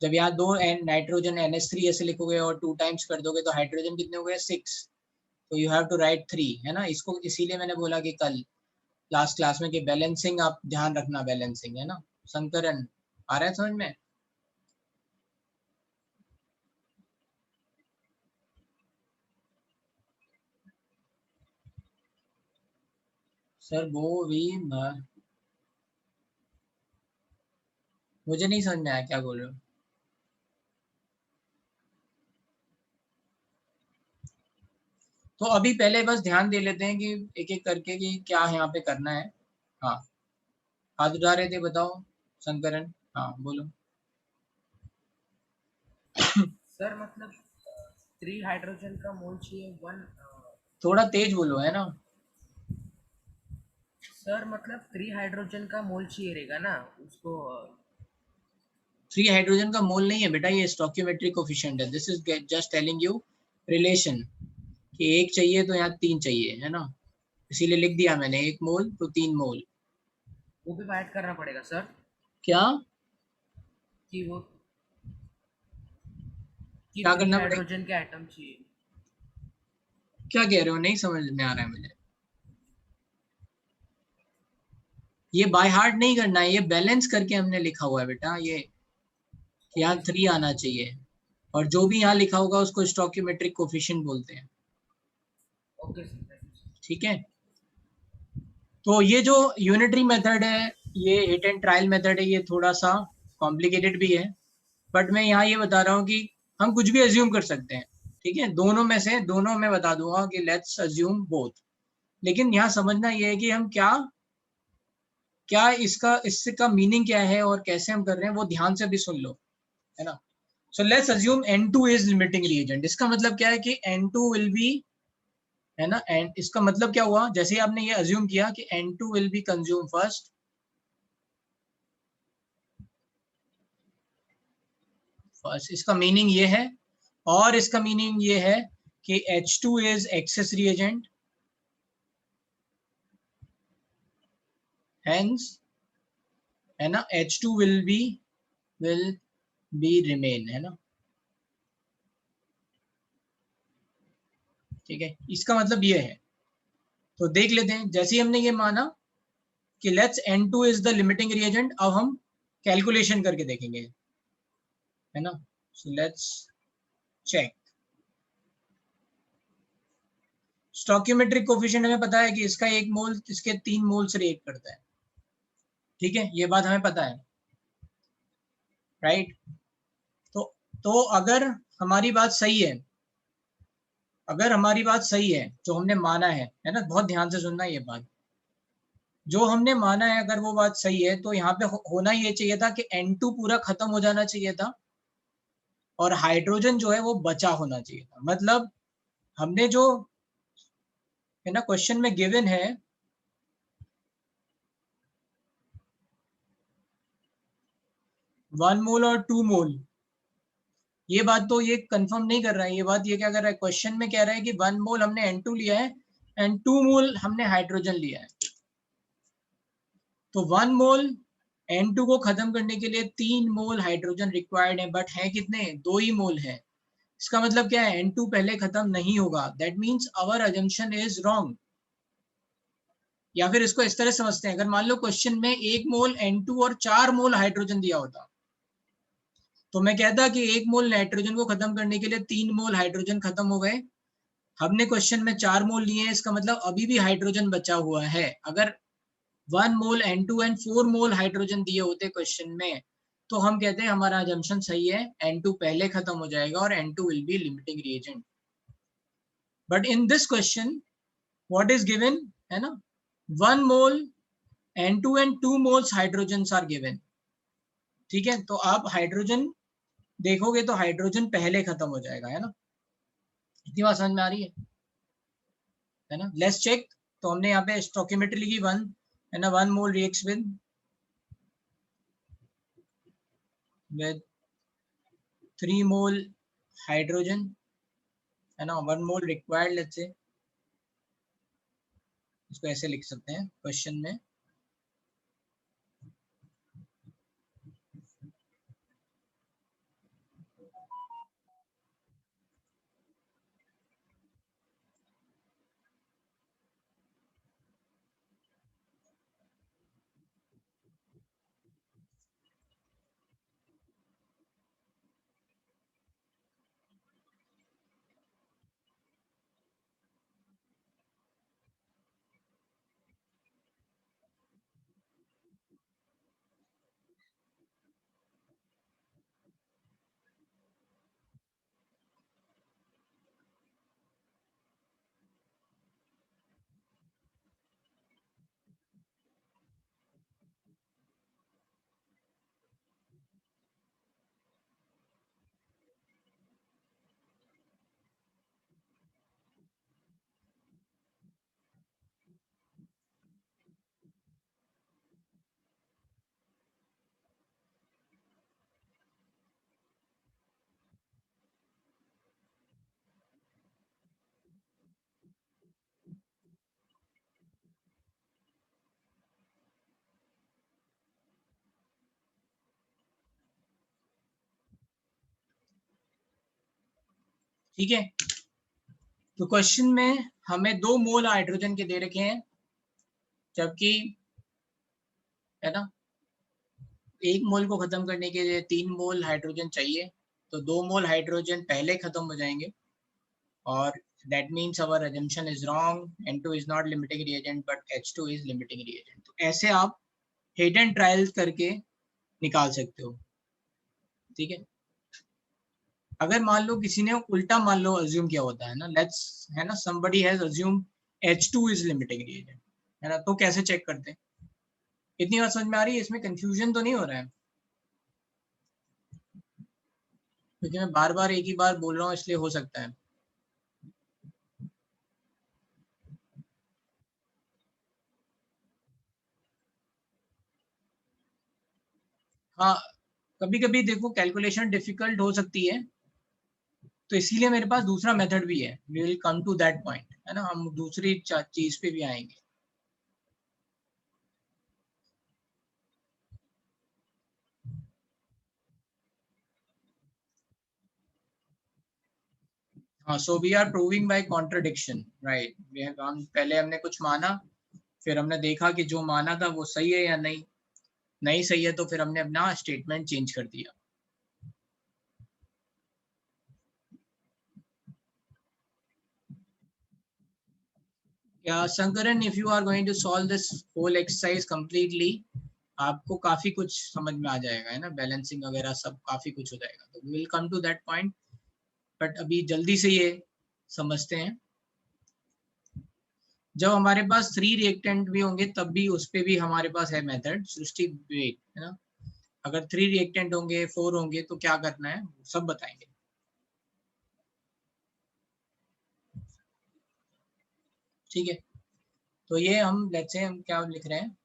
जब यहाँ 2 नाइट्रोजन NH3 ऐसे लिखोगे और 2 टाइम्स कर दोगे तो हाइड्रोजन कितने हो गए, 6। तो यू हैव टू राइट 3, है ना। इसको इसीलिए मैंने बोला कि कल लास्ट क्लास में कि बैलेंसिंग आप ध्यान रखना, बैलेंसिंग, है ना। संकरन आ रहा है समझ में? सर वो भी मुझे नहीं समझ में आया क्या बोल रहे हो। तो अभी पहले बस ध्यान दे लेते हैं कि एक एक करके कि क्या यहाँ पे करना है। हाँ, हाथ उठा रहे थे, बताओ शंकरन। हाँ बोलो।
सर मतलब 3 हाइड्रोजन का मोल चाहिए 1।
थोड़ा तेज बोलो, है ना।
सर मतलब 3 हाइड्रोजन का मोल चाहिए रहेगा ना उसको।
3 हाइड्रोजन का मोल नहीं है बेटा, ये स्टोइकियोमेट्रिक कोफिशिएंट है। This is just telling you relation कि एक चाहिए तो यहाँ 3 चाहिए, है ना। इसीलिए लिख दिया मैंने 1 मोल तो 3 मोल।
वो भी ऐड करना पड़ेगा सर
क्या
कि वो कि
क्या
3
करना पड़ेगा?
हाइड्रोजन के एटम चाहिए।
क्या कह रहे हो, नहीं समझ में आ रहा है मुझे। ये बाय हार्ट नहीं करना है, ये बैलेंस करके हमने लिखा हुआ है बेटा। ये यहाँ 3 आना चाहिए, और जो भी यहाँ लिखा होगा उसको स्टोइकियोमेट्रिक कोफिशिएंट बोलते हैं।
Okay sir, thank you sir.
ठीक है, तो ये जो यूनिटरी मेथड है, ये हिट एंड ट्रायल मेथड है, ये थोड़ा सा कॉम्प्लिकेटेड भी है। बट मैं यहाँ ये बता रहा हूँ कि हम कुछ भी अज्यूम कर सकते हैं। ठीक है, दोनों में से दोनों मैं बता दूंगा कि लेट्स अज्यूम बोथ। लेकिन यहाँ समझना ये है कि हम क्या क्या इसका मीनिंग क्या है और कैसे हम कर रहे हैं, वो ध्यान से भी सुन लो, है ना। So let's assume N2 is limiting reagent. इसका मतलब क्या है कि N2 विल बी, है ना। एंड इसका मतलब क्या हुआ, जैसे ही आपने ये अज्यूम किया कि N2 will B consume first, इसका मीनिंग ये है। और इसका मीनिंग ये है कि H2 is access reagent, hence, है ना, H2 विल बी रिमेन, है ना। ठीक है, इसका मतलब ये है। तो देख लेते हैं, जैसे ही हमने ये माना कि let's N2 is the limiting reagent, अब हम कैलकुलेशन करके देखेंगे, है ना। So let's check. Stoichiometric coefficient हमें पता है कि इसका 1 मोल इसके 3 मोल से रिएक्ट करता है। ठीक है, ये बात हमें पता है, राइट। तो अगर हमारी बात सही है, अगर हमारी बात सही है जो हमने माना है ना, बहुत ध्यान से सुनना ये बात। जो हमने माना है अगर वो बात सही है, तो यहाँ पे होना ये चाहिए था कि N2 पूरा खत्म हो जाना चाहिए था, और हाइड्रोजन जो है वो बचा होना चाहिए था। मतलब हमने जो, है ना, क्वेश्चन में गिवन है 1 मोल और 2 मोल, ये बात तो ये कंफर्म नहीं कर रहा है। ये बात ये क्या कर रहा है, क्वेश्चन में कह रहा है कि 1 मोल हमने N2 लिया है एंड 2 मोल हमने हाइड्रोजन लिया है। तो 1 मोल N2 को खत्म करने के लिए 3 मोल हाइड्रोजन रिक्वायर्ड है, बट है कितने, 2 ही मोल है। इसका मतलब क्या है, N2 पहले खत्म नहीं होगा। That means our assumption is wrong. या फिर इसको इस तरह समझते हैं, अगर मान लो क्वेश्चन में 1 मोल N2 और 4 मोल हाइड्रोजन दिया होता, तो मैं कहता कि 1 मोल नाइट्रोजन को खत्म करने के लिए 3 मोल हाइड्रोजन खत्म हो गए। हमने क्वेश्चन में 4 मोल लिए हैं, इसका मतलब अभी भी हाइड्रोजन बचा हुआ है। अगर 1 mole N2 and 4 mole hydrogen दिए होते क्वेश्चन में, तो हम कहते हैं हमारा अजम्पशन सही है, N2 पहले खत्म हो जाएगा और N2 will be limiting reagent. But in this question what is given, है ना, 1 mole N2 and 2 moles hydrogen are given. ठीक है, तो आप हाइड्रोजन देखोगे तो हाइड्रोजन पहले खत्म हो जाएगा, है ना। इतनी बात समझ में आ रही है ना। Let's check. तो हमने यहाँ पे स्टोइकियोमेट्री लिखी 1, है ना। 1 मोल रिएक्ट्स विद 3 मोल हाइड्रोजन, है ना। 1 मोल रिक्वायर्ड, लेट्स से इसको ऐसे लिख सकते हैं क्वेश्चन में। ठीक है, तो क्वेश्चन में हमें 2 मोल हाइड्रोजन के दे रखे हैं, जबकि है ना 1 मोल को खत्म करने के लिए 3 मोल हाइड्रोजन चाहिए, तो 2 मोल हाइड्रोजन पहले खत्म हो जाएंगे, और that means our assumption is wrong. N2 is not limiting reagent but H2 is limiting reagent. तो ऐसे आप hidden trials करके निकाल सकते हो, ठीक है। अगर मान लो किसी ने उल्टा मान लो अज्यूम किया होता है ना, लेट्स है ना somebody has assumed H2 is limiting reagent, है ना, तो कैसे चेक करते हैं? इतनी बात समझ में आ रही है? इसमें कंफ्यूजन तो नहीं हो रहा है? क्योंकि मैं बार बार एक ही बार बोल रहा हूँ, इसलिए हो सकता है। हाँ, कभी कभी देखो कैलकुलेशन डिफिकल्ट हो सकती है, तो इसीलिए मेरे पास दूसरा मेथड भी है। We will come to that point, है ना, हम दूसरी चीज पे भी आएंगे। हाँ, so we are proving by contradiction, right. हम पहले हमने कुछ माना, फिर हमने देखा कि जो माना था वो सही है या नहीं, नहीं सही है, तो फिर हमने अपना स्टेटमेंट चेंज कर दिया। या Shankaran, if you are going to solve this whole exercise completely, आपको काफी कुछ समझ में आ जाएगा, है ना, बैलेंसिंग वगैरह सब काफी कुछ हो जाएगा। तो we will come to that point, but अभी जल्दी से ये समझते हैं। जब हमारे पास 3 रिएक्टेंट भी होंगे तब भी उस पे भी हमारे पास है मेथड सृष्टि, वेट, है ना। अगर 3 रिएक्टेंट होंगे, 4 होंगे, तो क्या करना है सब बताएंगे। ठीक है, तो ये हम लेट्स से हम क्या लिख रहे हैं,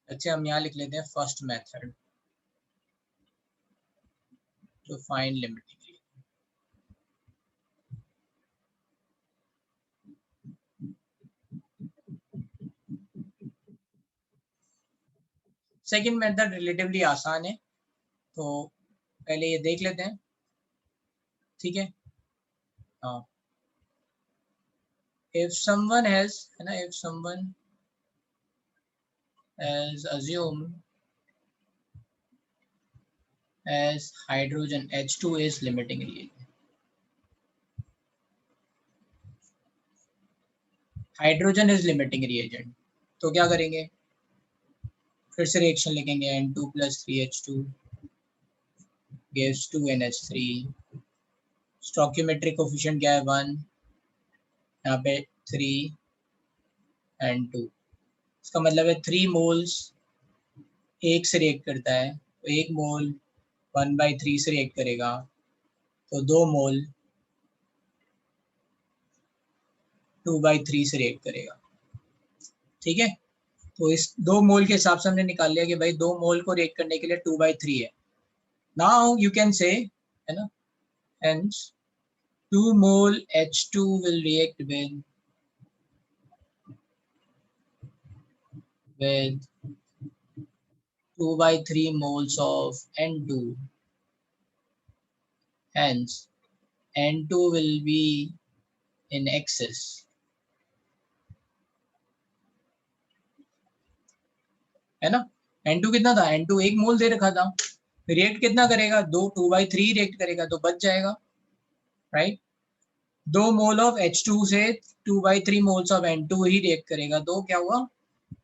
अच्छा हम यहाँ लिख लेते हैं first method to find limiting. Second method relatively आसान है, तो पहले ये देख लेते हैं, ठीक है। हाँ, if someone has, है ना, if someone has assumed as hydrogen H2 is limiting reagent, hydrogen is limiting reagent, तो क्या करेंगे, फिर से रिएक्शन लिखेंगे, N2 plus 3H2 gives 2NH3, stoichiometric coefficient क्या है 1, यहाँ पे 3 and 2, इसका मतलब है 3 मोल्स 1 से रिएक्ट करता है, तो 1 मोल 1/3 से रिएक्ट करेगा, तो 2 मोल 2/3 से रिएक्ट करेगा, ठीक है। तो इस 2 मोल के हिसाब से हमने निकाल लिया कि भाई 2 मोल को रिएक्ट करने के लिए 2/3 है। नाउ यू कैन से, है ना, hence 2 mole H2 will react with 2/3 moles of N2, hence N2 will be in excess, है ना। N2 कितना था, N2 1 मोल दे रखा था, रिएक्ट कितना करेगा, 2/3 रिएक्ट करेगा, तो बच जाएगा, राइट। 2 मोल ऑफ H2 से 2/3 moles of N2 he react करेगा, तो क्या हुआ,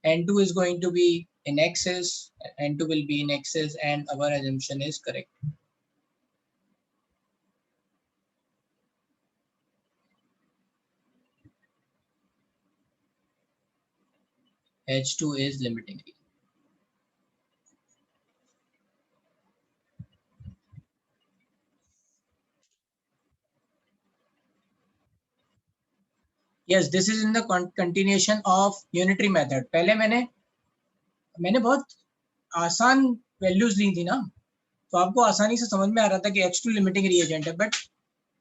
N2 is going to be in excess, N2 will be in excess, and our assumption is correct. H2 is limiting. Yes, this is in the continuation of unitary method. पहले मैंने बहुत आसान values ली थी ना, तो आपको आसानी से समझ में आ रहा था कि H2 लिमिटिंग रिएजेंट है, बट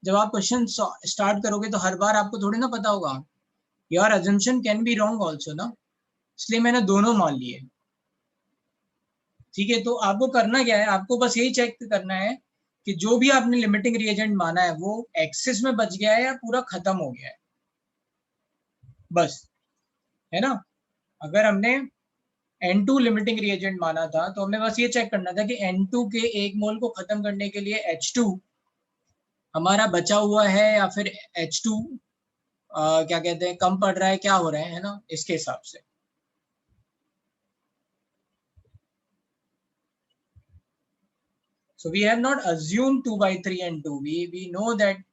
जब आप क्वेश्चन स्टार्ट करोगे तो हर बार आपको थोड़ी ना पता होगा, your assumption can be wrong also ना, इसलिए मैंने दोनों मान लिए, ठीक है, तो आपको करना क्या है, आपको बस यही चेक करना है कि जो भी आपने लिमिटिंग रिएजेंट माना है वो एक्सेस में बच गया है या पूरा खत्म हो गया है, बस, है ना। अगर हमने N2 लिमिटिंग रिएजेंट माना था तो हमें बस ये चेक करना था कि N2 के एक मोल को खत्म करने के लिए H2 हमारा बचा हुआ है या फिर H2 क्या कहते हैं कम पड़ रहा है, क्या हो रहा है ना, इसके हिसाब से। So we have not assumed 2/3 and 2. We know that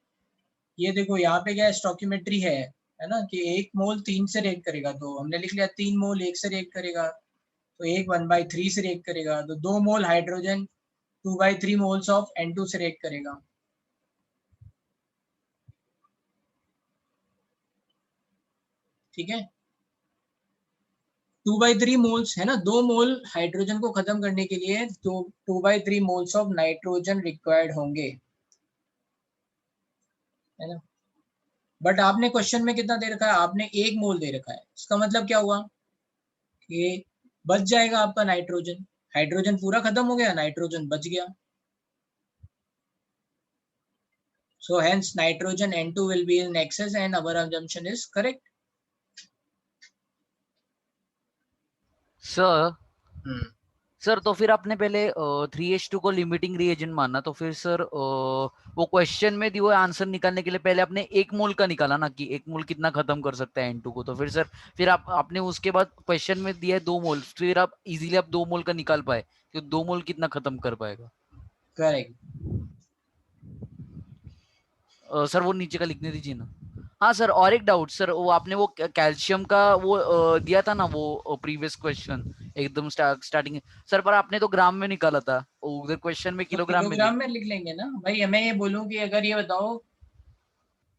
ये देखो यहाँ पे क्या स्टोकियोमेट्री है ना, कि एक मोल 3 से रिएक्ट करेगा, तो हमने लिख लिया 3 मोल 1 से रिएक्ट करेगा, तो एक 1/3 से रिएक्ट करेगा, तो 2 मोल हाइड्रोजन 2/3 मोल्स ऑफ N2 से रिएक्ट करेगा। ठीक है, 2/3 मोल्स है ना, 2 मोल हाइड्रोजन को खत्म करने के लिए तो 2/3 मोल्स ऑफ नाइट्रोजन रिक्वायर्ड होंगे, है ना। बट आपने क्वेश्चन में कितना दे रखा है, आपने 1 मोल दे रखा है, इसका मतलब क्या हुआ कि बच जाएगा आपका नाइट्रोजन, हाइड्रोजन पूरा खत्म हो गया, नाइट्रोजन बच गया। So hence nitrogen N2 will be in excess and our assumption is correct.
Sir sir तो फिर आपने पहले 3H2 को लिमिटिंग रिएजेंट माना, तो फिर सर वो क्वेश्चन में दी हुए आंसर निकालने के लिए पहले आपने 1 मोल का निकाला ना, कि 1 मोल कितना खत्म कर सकता है N2 को, तो फिर सर फिर आपने उसके बाद क्वेश्चन में दिया है 2 मोल, फिर आप इजीली आप 2 मोल का निकाल पाए कि 2 मोल कितना खत्म कर पाएगा।
करेक्ट।
सर वो नीचे का लिखने दीजिए ना। हाँ सर, और एक डाउट सर, वो आपने वो कैल्शियम का वो दिया था ना, वो प्रीवियस क्वेश्चन एकदम स्टार्टिंग सर, पर आपने तो ग्राम में निकाला था, उधर क्वेश्चन में
तो
किलोग्राम
किलोग्राम में लिख लेंगे ना भाई। हमें ये बोलूं कि अगर ये बताओ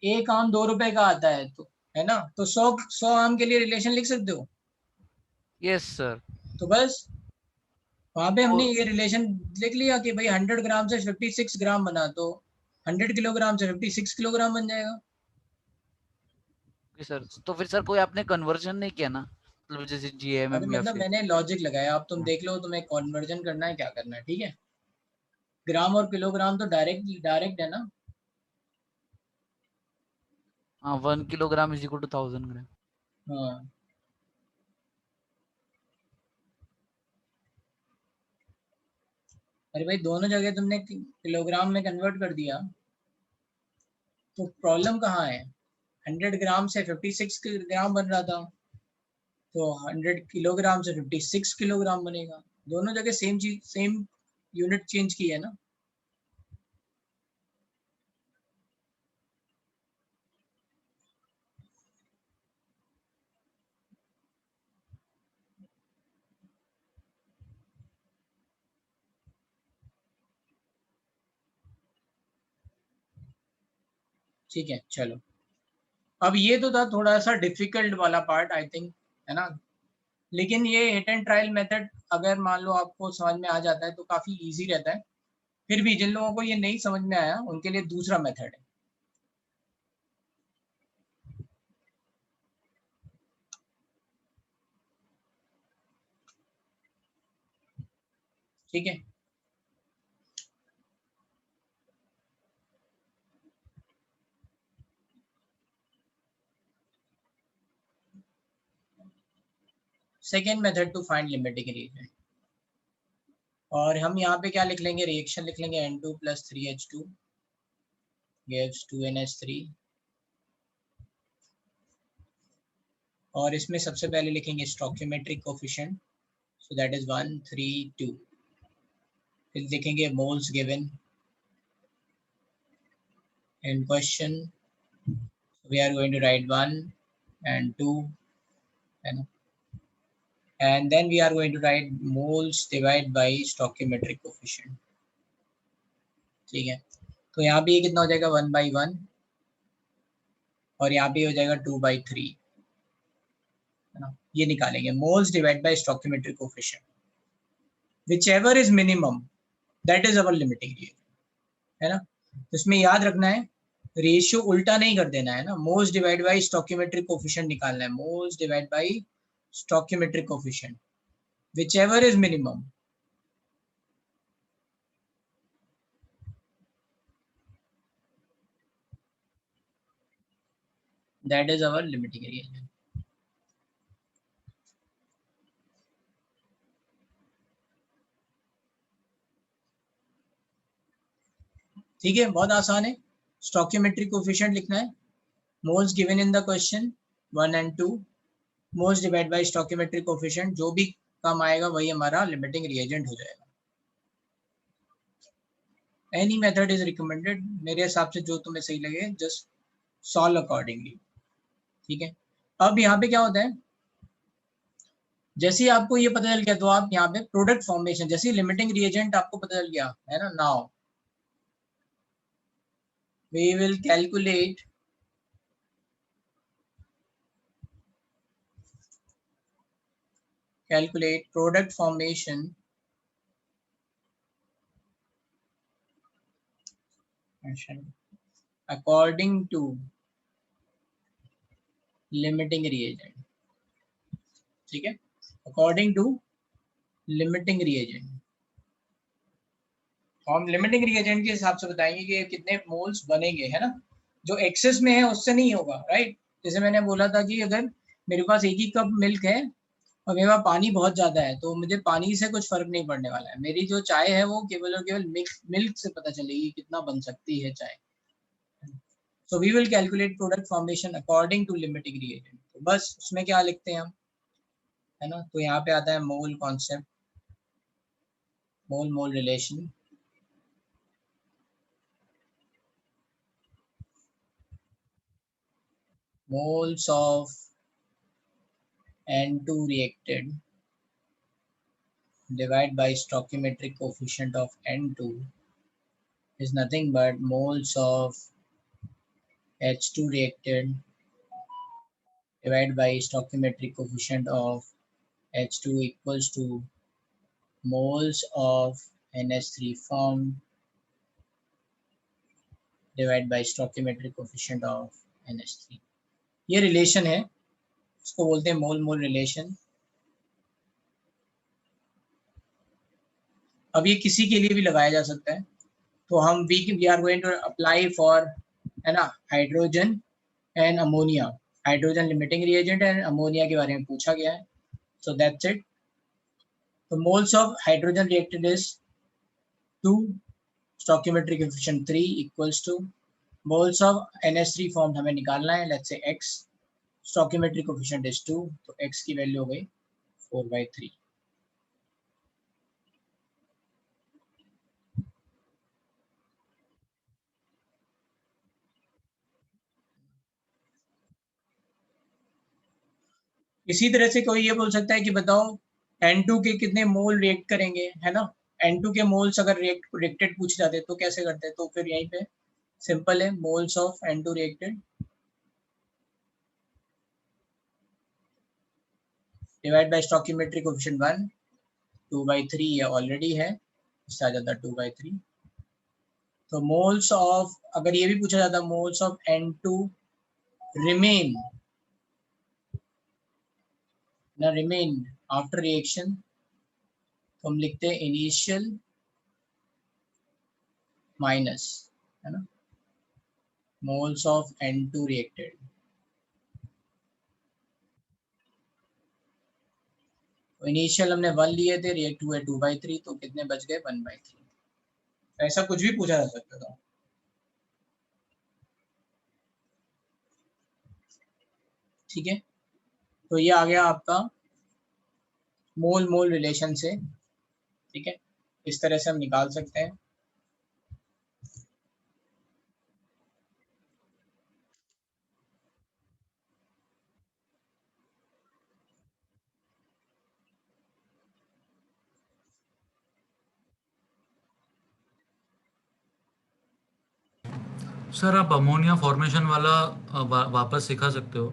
एक आम 2 रुपए का आता है, तो है ना, तो 100 आम के लिए रिलेशन लिख सकते हो।
Yes sir.
तो बस वहां पे हमने ये रिलेशन लिख लिया कि भाई 100 ग्राम से 56 ग्राम बना, तो 100 किलोग्राम से 56 किलोग्राम बन जाएगा।
सर तो फिर सर कोई आपने कन्वर्जन नहीं किया ना, मतलब जैसे
अरे
जीएमएम या
मतलब
फिर?
मैंने लॉजिक लगाया, अब तुम देख लो तुम्हें कन्वर्जन करना है क्या करना है, ठीक है। ग्राम और किलोग्राम तो डायरेक्ट है ना।
हाँ, 1 किलोग्राम इज इक्वल टू 1000 ग्राम।
हाँ, अरे भाई दोनों जगह तुमने किलोग्राम में कन्वर्ट कर दिया, तो प्रॉब्लम कहाँ है। 100 ग्राम से 56 ग्राम बन रहा था, तो 100 किलोग्राम से 56 किलोग्राम बनेगा। दोनों जगह सेम चीज, सेम यूनिट चेंज की है ना। ठीक है चलो, अब ये तो था थोड़ा सा डिफिकल्ट वाला पार्ट आई थिंक, है ना। लेकिन ये हिट एंड ट्रायल मेथड अगर मान लो आपको समझ में आ जाता है तो काफी इजी रहता है। फिर भी जिन लोगों को ये नहीं समझ में आया उनके लिए दूसरा मेथड है। ठीक है, second method to find limiting reagent, और हम यहाँ पे क्या लिख लेंगे, रिएक्शन लिख लेंगे N2 + 3H2 gives 2NH3, और इसमें सबसे पहले लिखेंगे स्टोकियोमेट्रिक कोफिशिएंट, सो दैट इज 1 3 2। फिर लिखेंगे moles given in question, we are going to write 1 and 2, and then we are going to write moles divided by stoichiometric coefficient। ठीक है, तो यहाँ पे ये कितना हो जाएगा 1/1, और यहाँ पे हो जाएगा 2/3, है ना। ये निकालेंगे moles divide by stoichiometric coefficient, whichever is minimum that is our limiting reagent, है ना। तो इसमें याद रखना है रेशियो उल्टा नहीं कर देना है ना, moles divide by stoichiometric coefficient निकालना है, moles divide by stoichiometric coefficient whichever is minimum, that is our limiting reagent. ठीक है, बहुत आसान है। स्टोइकियोमेट्रिक कोएफिशिएंट लिखना है, moles given in the question 1 and 2, moles divide by stoichiometric coefficient, जो भी कम आएगा वही हमारा लिमिटिंग रिएजेंट हो जाएगा। एनी मेथड इज रिकमेंडेड, मेरे हिसाब से जो तुम्हें सही लगे जस्ट सॉल्व अकॉर्डिंगली। ठीक है, अब यहाँ पे क्या होता है, जैसे ही आपको ये पता चल गया तो आप यहाँ पे प्रोडक्ट फॉर्मेशन, जैसे लिमिटिंग रिएजेंट आपको पता चल गया है ना, now we will calculate product formation according to limiting reagent। ठीक है, according to limiting reagent, हम लिमिटिंग रिएजेंट के हिसाब से बताएंगे कि कितने मोल्स बनेंगे, है ना, जो एक्सेस में है उससे नहीं होगा, राइट। जैसे मैंने बोला था कि अगर मेरे पास एक ही कप मिल्क है और मेरे पास पानी बहुत ज्यादा है तो मुझे पानी से कुछ फर्क नहीं पड़ने वाला है, मेरी जो चाय है वो केवल और केवल मिल्क से पता चलेगी कितना बन सकती है चाय। So we will calculate product formation according to limiting reagent. तो बस उसमें क्या लिखते हैं हम, है ना, तो यहाँ पे आता है mole concept, mole mole relation, moles of N2 reacted divided by stoichiometric coefficient of N2 is nothing but moles of H2 reacted divided by stoichiometric coefficient of H2 equals to moles of NH3 formed divided by stoichiometric coefficient of NH3। ये relation है, इसको बोलते हैं मोल मोल relation. अब ये किसी के लिए भी लगाया जा सकता है, तो हम we are going to apply for, है ना, hydrogen and ammonia, hydrogen limiting reagent and ammonia के बारे में पूछा गया है, सो दैट्स इट। तो moles of hydrogen reacted is 2, stoichiometric coefficient 3 equals to moles of NH3 form हमें निकालना है, let's say x, stoichiometric coefficient is 2, तो x की वैल्यू हो गई 4/3। इसी तरह से कोई ये बोल सकता है कि बताओ N2 के कितने मोल रिएक्ट करेंगे, है ना, N2 के मोल्स अगर रिएक्टेड पूछ जाते तो कैसे करते, तो फिर यहीं पे सिंपल है, moles of N2 reacted divide by stoichiometric coefficient 1, 2/3 ये ऑलरेडी है, इससे आ जाता 2/3। तो मोल्स ऑफ, अगर ये भी पूछा जाता मोल्स ऑफ N2 रिमेन ना, रिमेन आफ्टर रिएक्शन, तो हम लिखते हैं इनिशियल माइनस, है ना, मोल्स ऑफ N2 रिएक्टेड। तो इनिशियल हमने 1 लिए थे, रिएक्ट हुए 2/3, तो कितने बच गए 1/3। ऐसा कुछ भी पूछा जा सकता था। ठीक है, तो ये आ गया आपका मोल मोल रिलेशन से। ठीक है, इस तरह से हम निकाल सकते हैं।
सर आप अमोनिया फॉर्मेशन वाला वापस सिखा सकते हो?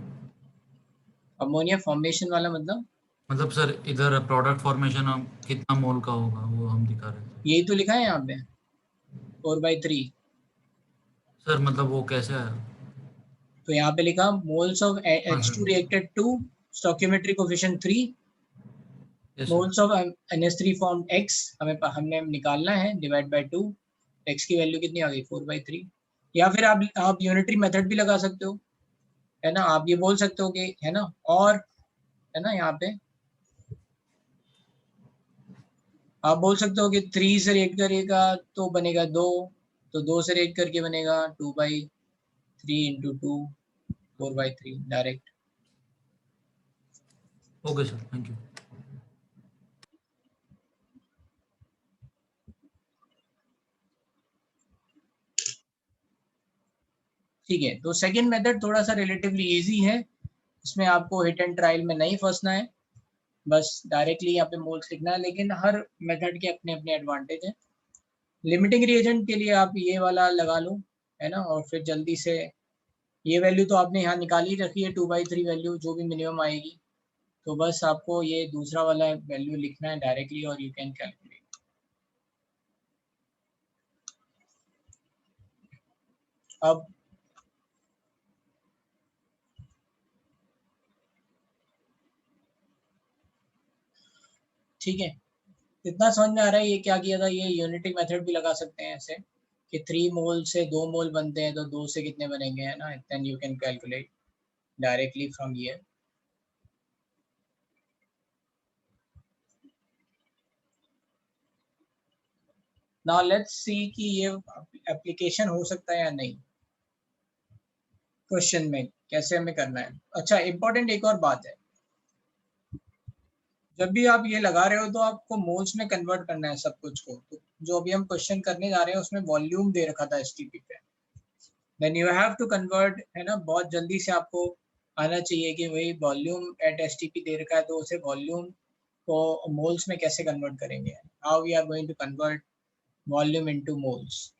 अमोनिया फॉर्मेशन वाला मतलब
सर इधर प्रोडक्ट फॉर्मेशन कितना मोल का होगा वो हम दिखा रहे थे।
यही तो लिखा है यहाँ पे 4/3।
सर मतलब वो कैसे आया?
तो यहाँ पे लिखा मोल्स ऑफ
हाँ
H2
sir.
Reacted 2, stoichiometric coefficient 3,
yes sir.
Moles of NH3 form x हमने निकालना है, डिवाइड बाय 2, x की वैल्यू कितनी आ गई 4/3। या फिर आप यूनिटरी मेथड भी लगा सकते हो, है ना। आप ये बोल सकते हो कि है ना, और है ना, यहाँ पे आप बोल सकते हो कि 3 से रेट करेगा तो बनेगा 2, तो 2 से रेट करके बनेगा 2/3 into 2, 4/3 direct.
Okay sir, thank you.
ठीक है, तो सेकंड मेथड थोड़ा सा रिलेटिवली इजी है, इसमें आपको हिट एंड ट्रायल में नहीं फंसना है, बस डायरेक्टली यहाँ पे मोल्स लिखना है, लेकिन हर मेथड के अपने अपने एडवांटेज है। लिमिटिंग रिएजेंट के लिए आप ये वाला लगा लो, है ना, और फिर जल्दी से ये वैल्यू तो आपने यहाँ निकाल ही रखी है 2/3 वैल्यू जो भी मिनिमम आएगी, तो बस आपको ये दूसरा वाला वैल्यू लिखना है डायरेक्टली और यू कैन कैलकुलेट। अब ठीक है, इतना समझ में आ रहा है ये क्या किया था। ये यूनिटी मेथड भी लगा सकते हैं ऐसे कि 3 मोल से 2 मोल बनते हैं तो 2 से कितने बनेंगे, है ना, then you can calculate directly from here. Now let's see कि ये एप्लीकेशन हो सकता है या नहीं क्वेश्चन में, कैसे हमें करना है। अच्छा, इंपॉर्टेंट एक और बात है, जब भी आप ये लगा रहे हो तो आपको मोल्स में कन्वर्ट करना है सब कुछ को। तो जो अभी हम क्वेश्चन करने जा रहे हैं उसमें वॉल्यूम दे रखा था एसटीपी पे, then you have to convert, है ना, बहुत जल्दी से आपको आना चाहिए कि वही वॉल्यूम एट एसटीपी दे रखा है तो उसे वॉल्यूम को मोल्स में कैसे कन्वर्ट करेंगे, how we are going to convert volume into moles.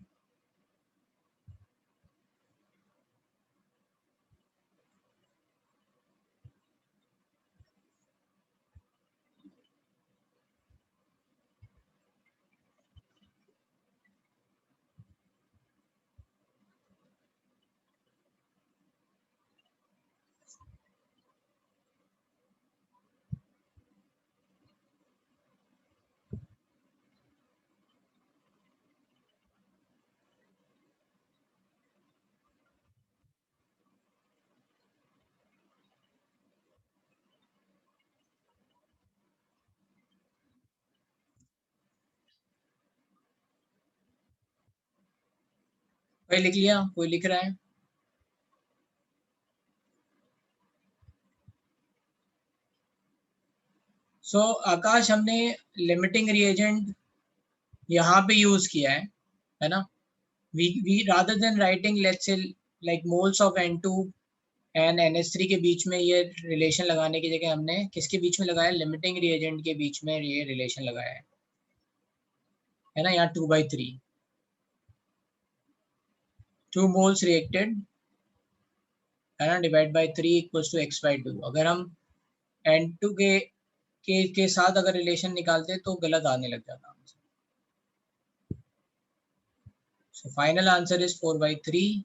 कोई लिख लिया, कोई लिख रहा है? सो आकाश, हमने लिमिटिंग रिएजेंट यहाँ पे यूज किया है ना। we rather than writing let's say like moles of N2 and NH3 के बीच में ये रिलेशन लगाने की जगह हमने किसके बीच में लगाया, लिमिटिंग रिएजेंट के बीच में ये रिलेशन लगाया है ना। यहाँ 2/3, 2 moles reacted, है ना, divide by 3 equals to x/2। अगर हम N2 के साथ अगर रिलेशन निकालते तो गलत आने लग जाता। So final answer is 4/3।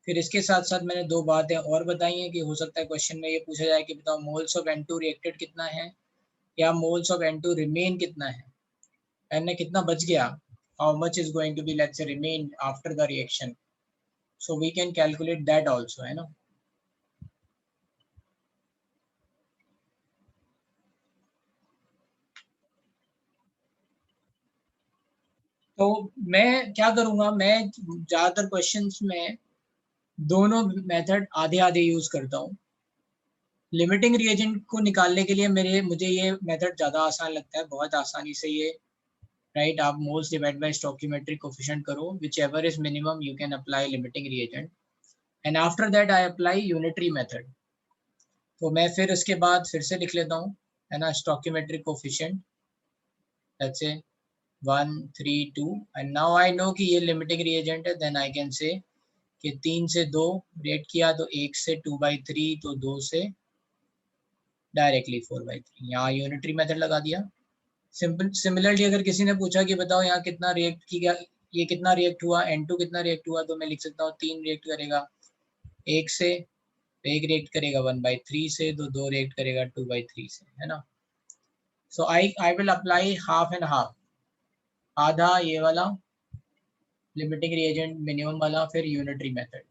फिर इसके साथ साथ मैंने 2 बातें और बताई हैं कि हो सकता है क्वेश्चन में ये पूछा जाए कि बताओ मोल्स ऑफ N2 रिएक्टेड कितना है या मोल्स ऑफ N2 रिमेन कितना है, N कितना बच गया, how much is going to be let's say remain after the reaction, so we can calculate that also, है ना। तो मैं क्या करूंगा, मैं ज्यादातर क्वेश्चंस में दोनों मेथड आधे आधे यूज करता हूँ। लिमिटिंग रिएजेंट को निकालने के लिए मुझे ये मेथड ज़्यादा आसान लगता है, बहुत आसानी से ये राइट आप moles divide by stoichiometric coefficient करो, whichever is minimum you can apply limiting reagent and after that I apply unitary method. तो मैं फिर उसके बाद फिर से लिख लेता हूँ, है ना, stoichiometric coefficient let's say 1 3 2 and now I know कि ये लिमिटिंग रिएजेंट है, देन आई कैन से कि 3 से 2 रेट किया तो 1 से 2/3 तो 2 से डायरेक्टली 4/3, यहाँ यूनिटरी मेथड लगा दिया। सिंपल सिमिलरली अगर किसी ने पूछा कि बताओ यहाँ कितना रिएक्ट किया, ये कितना रिएक्ट हुआ, N2 कितना रिएक्ट हुआ, तो मैं लिख सकता हूँ 3 रिएक्ट करेगा 1 से, 1 रिएक्ट करेगा 1/3 से, तो 2 रिएक्ट करेगा 2/3 से, है ना। So I will apply half and half, आधा ये वाला लिमिटिंग रिएजेंट मिनिमम वाला, फिर unitary method.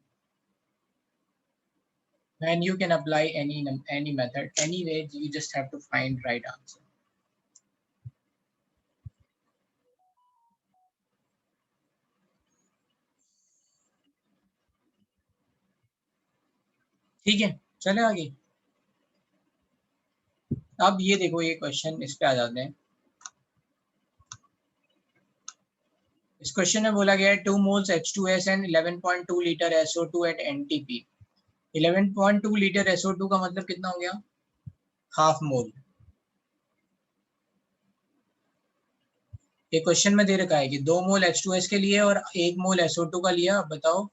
and you can apply any method. Anyway, you just have to find right answer. ठीक है, चले आगे। अब ये देखो, ये क्वेश्चन, इस पे आ जाते हैं। इस क्वेश्चन में बोला गया है 2 moles H2S and 11.2 litre SO2 at NTP। 11.2 litre SO2 का मतलब कितना हो गया? Half mole. ये क्वेश्चन में दे रखा है कि 2 मोल H2S के लिए और 1 मोल SO2 का लिया। अब बताओ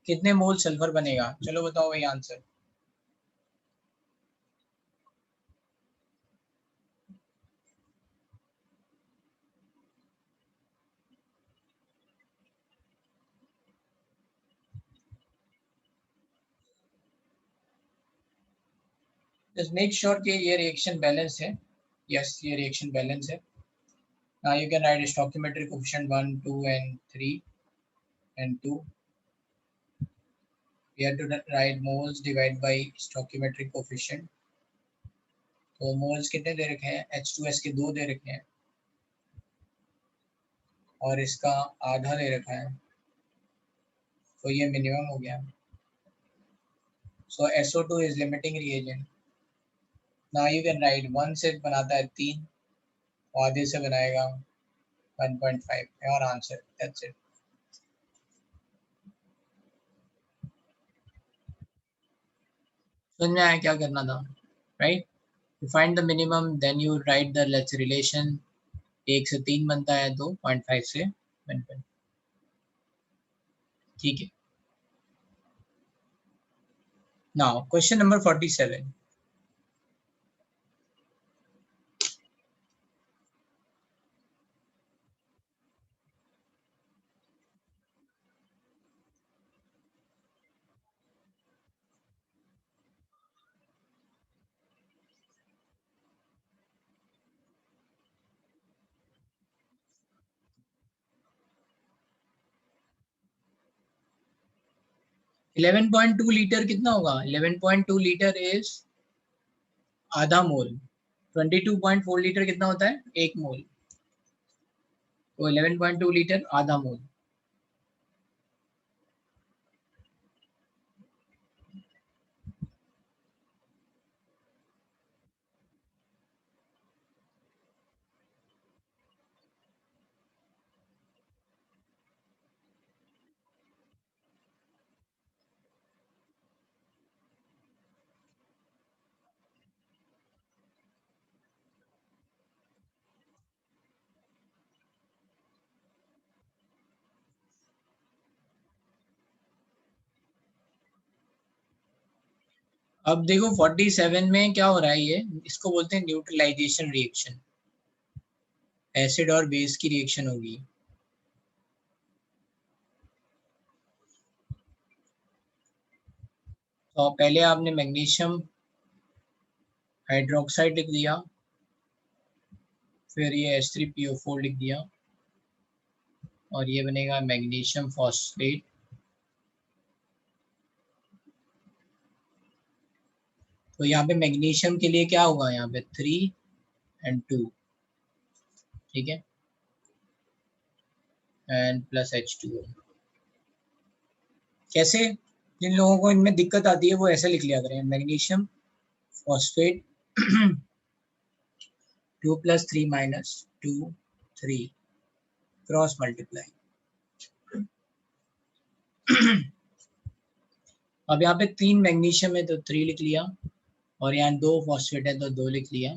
कितने मोल सल्फर बनेगा? चलो बताओ वही आंसर। Just make sure कि ये रिएक्शन बैलेंस है। Yes, ये रिएक्शन बैलेंस है। Now you can write stoichiometric coefficient 1, 2 and 3 and 2. We have to write moles divided by stoichiometric coefficient. तो मोल्स कितने दे रखे हैं? H2S के 2 दे रखे हैं और इसका आधा दे रखा है, तो ये मिनिमम हो गया। So SO2 is limiting reagent. Now you can write 1 से बनाता है 3, आधे से बनाएगा 1.5 और आंसर। That's it. समझ में आया क्या करना था? Right? You find the minimum, then you write the let's relation। 1 से 3 बनता है तो 0.5 से 1.5। ठीक है। Now question number 47। Eleven 11.2 litre कितना होगा? 11.2 लीटर इज आधा मोल। 22.4 लीटर कितना होता है? 1 मोल। तो 11.2 लीटर आधा मोल। अब देखो 47 में क्या हो रहा है, ये इसको बोलते हैं न्यूट्रलाइजेशन रिएक्शन। एसिड और बेस की रिएक्शन होगी। तो पहले आपने मैग्नीशियम हाइड्रोक्साइड लिख दिया, फिर ये H3PO4 लिख दिया और ये बनेगा मैग्नीशियम फॉस्फेट। तो यहाँ पे मैग्नीशियम के लिए क्या होगा? यहाँ पे 3 and 2, ठीक है, एंड प्लस H2O। कैसे? जिन लोगों को इनमें दिक्कत आती है वो ऐसे लिख लिया करें, मैग्नीशियम फॉस्फेट 2 + 3 - 2 3 क्रॉस मल्टीप्लाई। अब यहाँ पे 3 मैग्नीशियम है तो 3 लिख लिया और यहाँ 2 फॉस्फेट है तो 2 लिख लिया।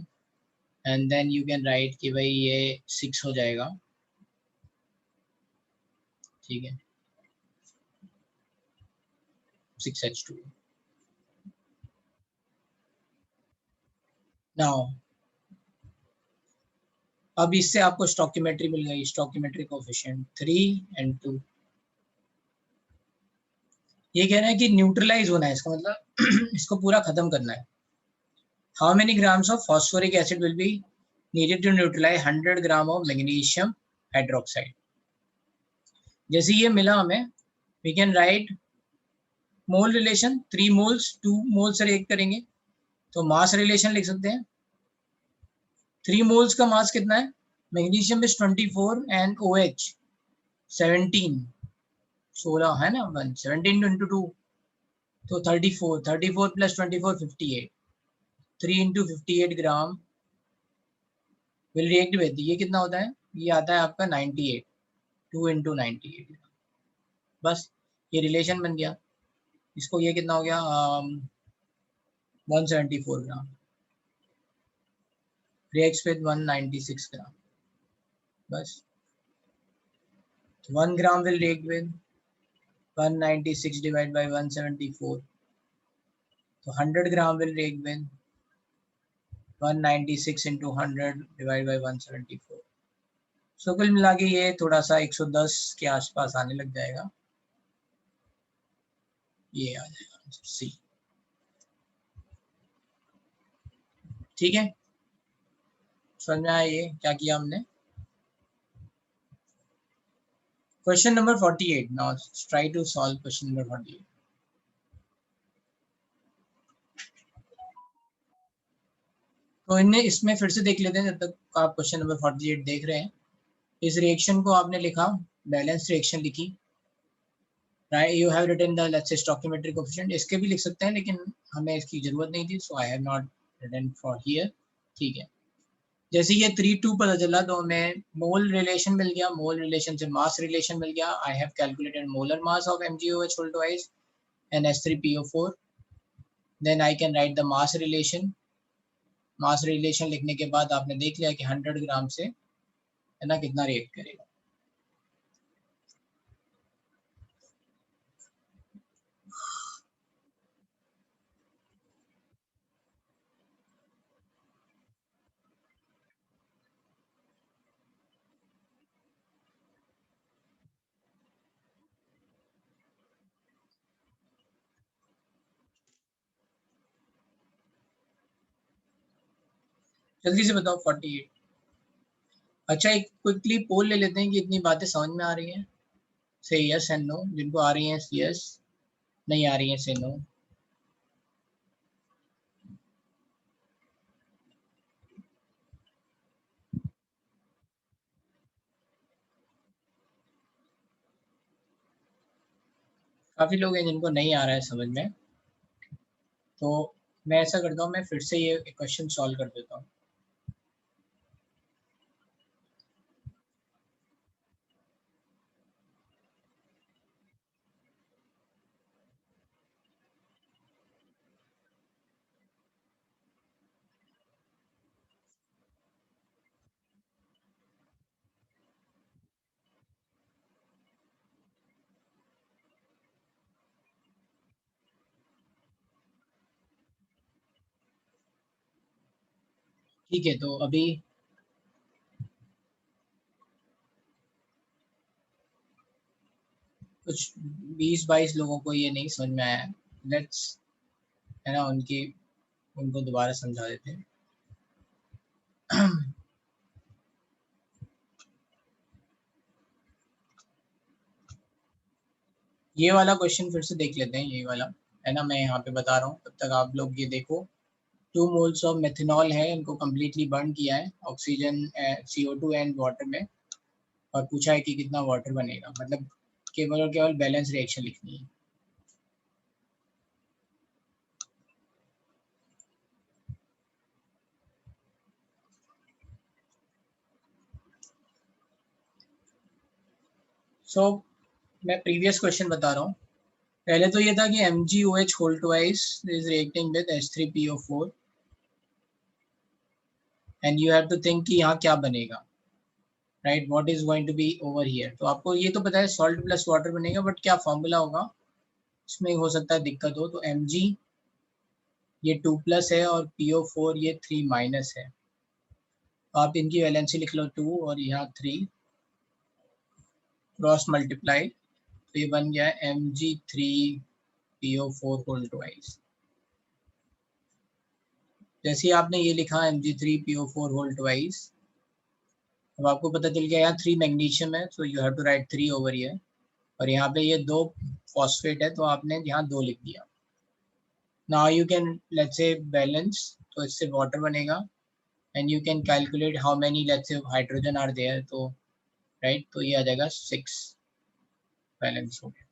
And then you can write कि भाई ये 6 हो जाएगा, ठीक है, 6H2। नाउ अब इससे आपको स्टोइकियोमेट्री मिल गई, स्टोइकियोमेट्रिक कोएफिशिएंट 3 and 2। ये कह रहा है कि न्यूट्रलाइज होना है, इसका मतलब इसको पूरा खत्म करना है। How many grams of phosphoric acid will be needed to neutralize 100 gram of magnesium hydroxide. जैसे ये मिला हमें, we can write mole relation 3 moles 2 moles से रिएक्ट करेंगे तो मास रिलेशन लिख सकते हैं। 3 मोल्स का मास कितना है? मैग्नीशियम इज 24 एंड OH 17 16 है ना, 1 17 into 2 तो 34 plus 24 58 3 into 58 gram will react with, ये कितना होता है? ये आता है आपका 98 2 into 98। बस ये रिलेशन बन गया। इसको ये कितना हो गया 174 ग्राम रिएक्ट्स विद 196 ग्राम। बस 1 gram will react with 196 divided by 174 तो 100 gram will react with 196 into 100 divided by 174। So कुल मिला के ये थोड़ा सा 110 के आसपास आने लग जाएगा। ये आ जाएगा आंसर सी। ठीक है, समझ में आया ये क्या किया हमने। Question number 48 now try to solve question number 48। तो इनने इसमें फिर से देख लेते हैं जब तक आप क्वेश्चन नंबर 48 देख रहे हैं। इस रिएक्शन को आपने लिखा, बैलेंस रिएक्शन लिखी, right, you have written the let's say stoichiometric coefficient. इसके भी लिख सकते हैं लेकिन हमें इसकी जरूरत नहीं थी, so I have not written for here. ठीक है, जैसे ये 3-2 पता चला तो हमें मोल रिलेशन मिल गया, मोल रिलेशन से मास रिलेशन मिल गया। I have calculated molar mass of MgOH whole twice and H3PO4। Then I can write the mass relation. Mass relation लिखने के बाद आपने देख लिया कि 100 ग्राम से है ना कितना रिएक्ट करेगा। जल्दी से बताओ 48। अच्छा, एक क्विकली पोल ले लेते हैं कि इतनी बातें समझ में आ रही हैं। से यस एंड नो, जिनको आ रही हैं यस, नहीं आ रही हैं से नो। काफी लोग हैं जिनको नहीं आ रहा है समझ में, तो मैं ऐसा करता हूँ, मैं फिर से ये क्वेश्चन सॉल्व कर देता हूँ। ठीक है, तो अभी कुछ 20-22 लोगों को ये नहीं समझ में आया। लेट्स है ना उनको दोबारा समझा देते हैं। ये वाला क्वेश्चन फिर से देख लेते हैं, ये वाला है ना, मैं यहाँ पे बता रहा हूँ, तब तक आप लोग ये देखो। 2 मोल्स ऑफ मेथनॉल है, इनको कम्प्लीटली बर्न किया है ऑक्सीजन CO2 एंड वाटर में, और पूछा है कि कितना वाटर बनेगा। मतलब केवल और केवल बैलेंस रिएक्शन लिखनी है। सो मैं प्रीवियस क्वेश्चन बता रहा हूँ। पहले तो ये था कि MgOH whole twice is reacting with H3PO4 and you have to think कि यहाँ क्या बनेगा, right, what is going to be over here. तो आपको ये तो पता है सॉल्ट प्लस वाटर बनेगा, बट क्या फॉर्मूला होगा इसमें हो सकता है दिक्कत हो। तो Mg ये 2+ है और PO4 ये 3- है, तो आप इनकी वैलेंसी लिख लो 2 और यहाँ 3 क्रॉस मल्टीप्लाई, तो ये बन गया है Mg3PO4 होल ट्वाइस। जैसे ही आपने ये लिखा Mg3PO4 होल ट्वाइस, अब आपको पता चल गया यहाँ 3 मैग्नीशियम है, so you have to write 3 over here, और यहाँ पे ये 2 फॉस्फेट है तो आपने यहाँ 2 लिख दिया. Now you can let's say balance, तो इससे वाटर बनेगा and you can calculate how many let's say hydrogen are there. तो राइट, तो ये आ जाएगा 6 बैलेंस हो गया.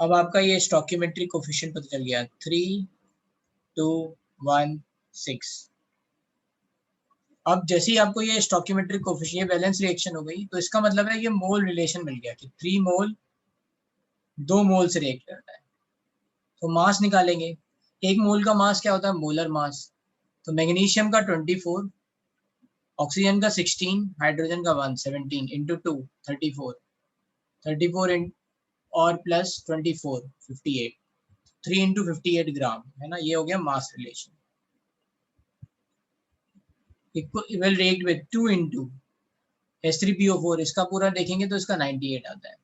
अब आपका ये स्टोइकियोमेट्रिक कोफिशिएंट पता चल गया 3, 2, 1, 6. अब जैसे ही आपको ये स्टोइकियोमेट्रिक कोफिशिएंट बैलेंस रिएक्शन हो गई तो इसका मतलब है ये मोल रिलेशन मिल गया कि 3 मोल 2 मोल से रिएक्ट करता है. तो मास निकालेंगे. 1 मोल का मास क्या होता है? Molar mass. तो मैग्नीशियम का 24, ऑक्सीजन का 16, हाइड्रोजन का 1, 17 इंटू 2 34, 34 और प्लस 24 58, 3 इंटू 58 ग्राम है ना. ये हो गया mass relation. Will react with 2 into H3PO4. इसका पूरा देखेंगे तो इसका 98 आता है.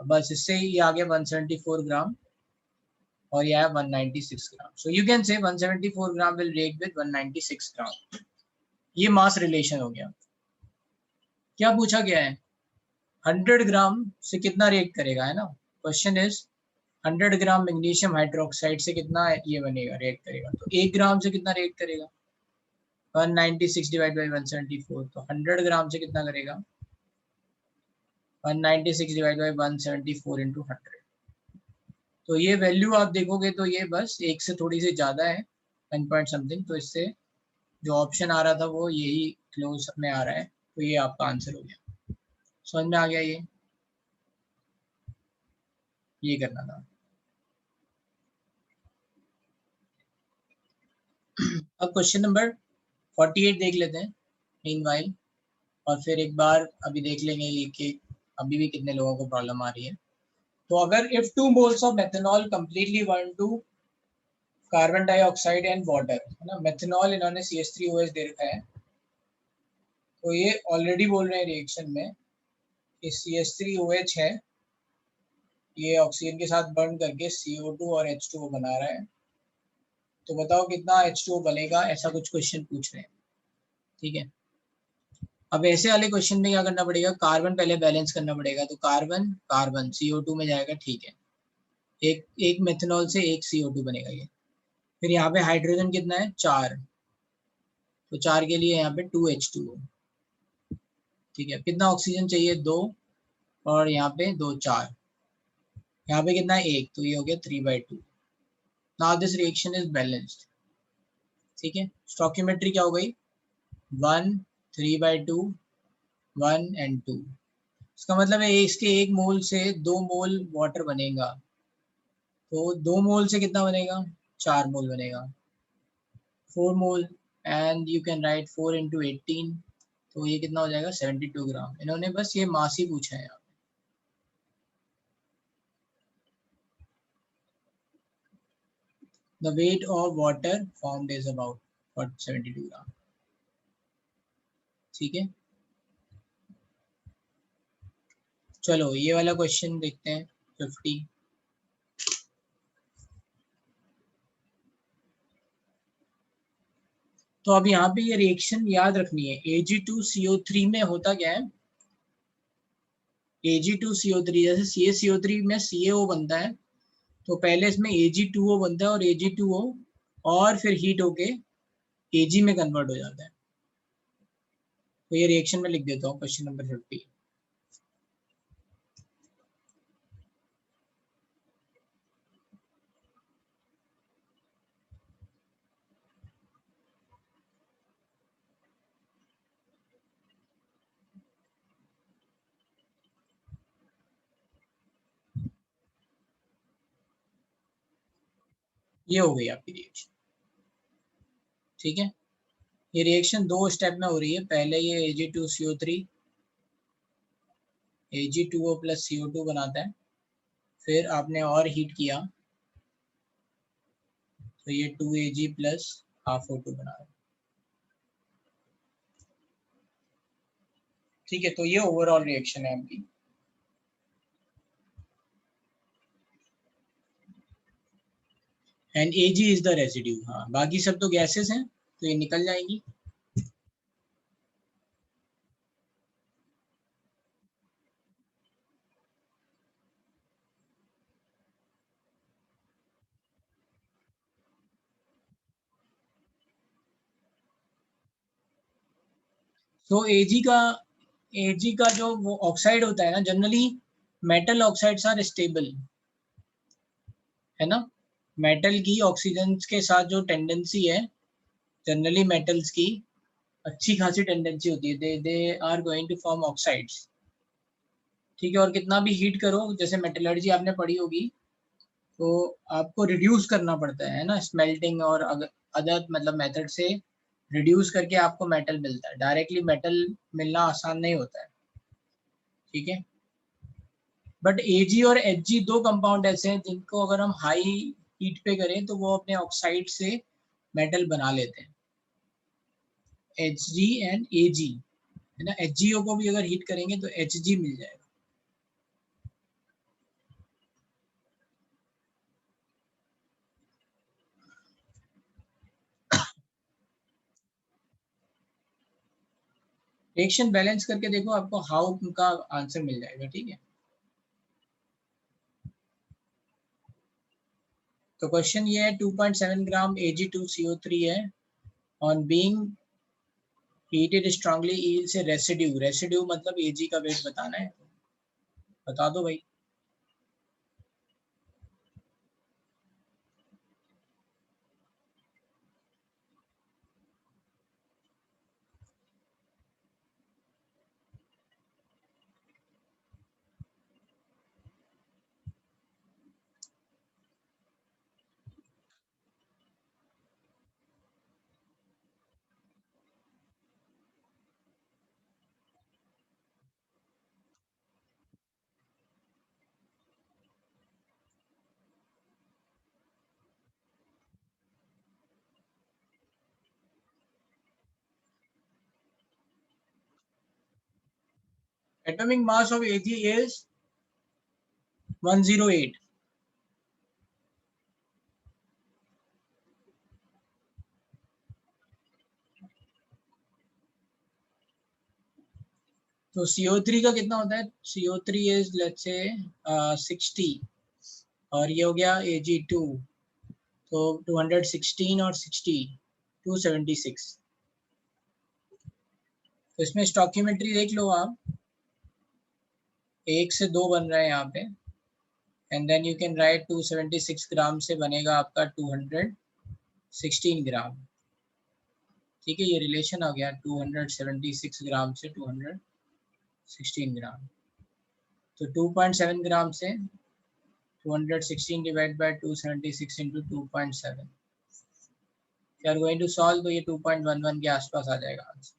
बस इससे ये आ गया 174 ग्राम और यह है 196 ग्राम. सो यू कैन से 174 ग्राम विल रिएक्ट विद 196 ग्राम. ये मास रिलेशन हो गया. क्या पूछा गया है? 100 ग्राम से कितना रिएक्ट करेगा, है ना. Question is 100 gram magnesium hydroxide से कितना ये बनेगा, रिएक्ट करेगा. तो 1 ग्राम से कितना रिएक्ट करेगा? 196 डिवाइड बाई 174. तो 100 ग्राम से कितना करेगा? 196 डिवाइड बाई 174 इंटू 100. तो ये वैल्यू आप देखोगे तो ये बस 1 से थोड़ी सी ज़्यादा है, 1 पॉइंट समथिंग. तो इससे जो ऑप्शन आ रहा था वो यही क्लोज में आ रहा है. तो ये आपका आंसर हो गया. समझ में आ गया? ये करना था. अब क्वेश्चन नंबर 48 देख लेते हैं मीनवाइल, और फिर एक बार अभी देख लेंगे कि अभी भी कितने लोगों को प्रॉब्लम आ रही है. तो अगर if 2 moles of methanol completely burn to carbon dioxide and water, है ना. मेथनॉल इन्होंने CH3OH दे रखा है. तो ये ऑलरेडी बोल रहे हैं रिएक्शन में कि CH3OH है, ये ऑक्सीजन के साथ बर्न करके CO2 और H2O बना रहा है. तो बताओ कितना H2O बनेगा, ऐसा कुछ क्वेश्चन पूछ रहे हैं. ठीक है. अब ऐसे वाले क्वेश्चन में क्या करना पड़ेगा? कार्बन पहले बैलेंस करना पड़ेगा. तो कार्बन कार्बन CO2 में जाएगा. ठीक है. एक मेथनॉल से एक CO2 बनेगा ये. फिर यहाँ पे हाइड्रोजन कितना है? 4. तो 4 के लिए यहाँ पे 2H2O. ठीक है. कितना ऑक्सीजन चाहिए? 2. और यहाँ पे 2 4. यहाँ पे कितना है? 1. तो ये हो गया 3/2. Now this reaction is balanced. ठीक है. स्टोइकियोमेट्री क्या हो गई? 1 3/2 1 and 2. इसका मतलब है इसके 1 मोल से 2 मोल वाटर बनेगा. तो 2 मोल से कितना बनेगा? 4 मोल बनेगा. 4 mole and you can right 4 into 18. तो ये कितना हो जाएगा? 72 ग्राम. इन्होंने बस ये मास ही पूछा है. The weight of water formed is about 72 ग्राम. ठीक है. चलो ये वाला क्वेश्चन देखते हैं 50. तो अब यहाँ पे ये रिएक्शन याद रखनी है. Ag2CO3 में होता क्या है? Ag2CO3 जैसे CaCO3 में CaO बनता है, तो पहले इसमें Ag2O बनता है और Ag2O और फिर हीट होके Ag में कन्वर्ट हो जाता है. तो ये रिएक्शन में लिख देता हूँ क्वेश्चन नंबर 50. ये हो गई आपकी रिएक्शन. ठीक है. ये रिएक्शन 2 स्टेप में हो रही है. पहले ये Ag2CO3 Ag2O प्लस CO2 बनाता है. फिर आपने और हीट किया तो ये 2Ag प्लस हाफ O2 बना रहा है. ठीक है. तो ये ओवरऑल रिएक्शन है आपकी. And Ag is the residue. हाँ, बाकी सब तो गैसेस हैं तो ये निकल जाएंगी. तो एजी का जो वो ऑक्साइड होता है ना, generally metal oxides are stable, है ना। मेटल की ऑक्सीजन के साथ जो टेंडेंसी है, जनरली मेटल्स की अच्छी खासी टेंडेंसी होती है, they are going to form oxides, ठीक है। और कितना भी हीट करो, जैसे मेटलर्जी आपने पढ़ी होगी, तो आपको रिड्यूस करना पड़ता है ना, स्मेल्टिंग और अदर मतलब मेथड से रिड्यूस करके आपको मेटल मिलता है। डायरेक्टली मेटल मिलना आसान नहीं होता है, ठीक है। बट एजी और एचजी दो कंपाउंड ऐसे हैं जिनको अगर हम हाई हीट पे करें तो वो अपने ऑक्साइड से मेटल बना लेते हैं, एचजी एंड एजी, है ना। एचजीओ को भी अगर हीट करेंगे तो एचजी मिल जाएगा। रिएक्शन बैलेंस करके देखो, आपको हाउ का आंसर मिल जाएगा, ठीक है। तो क्वेश्चन ये है 2.7 ग्राम Ag2CO3 है, on being heated strongly yields से रेसिड्यू मतलब Ag का वेट बताना है, बता दो भाई। Atomic mass of Ag is 108. तो CO3 का कितना होता है? CO3 is let's say 60 और ये हो गया Ag2, तो 216 और 60 276। तो इसमें स्टॉकियोमेट्री देख लो आप, 1 से 2 बन रहा है यहाँ पे, and then you can write 276 gram से बनेगा आपका 216 ग्राम, ठीक है। ये रिलेशन आ गया 276 ग्राम से 216 ग्राम। तो 2.7 ग्राम से 216 divide by 276 into 2.7, you are going to solve, तो ये 2.11 के आसपास आ जाएगा आंसर।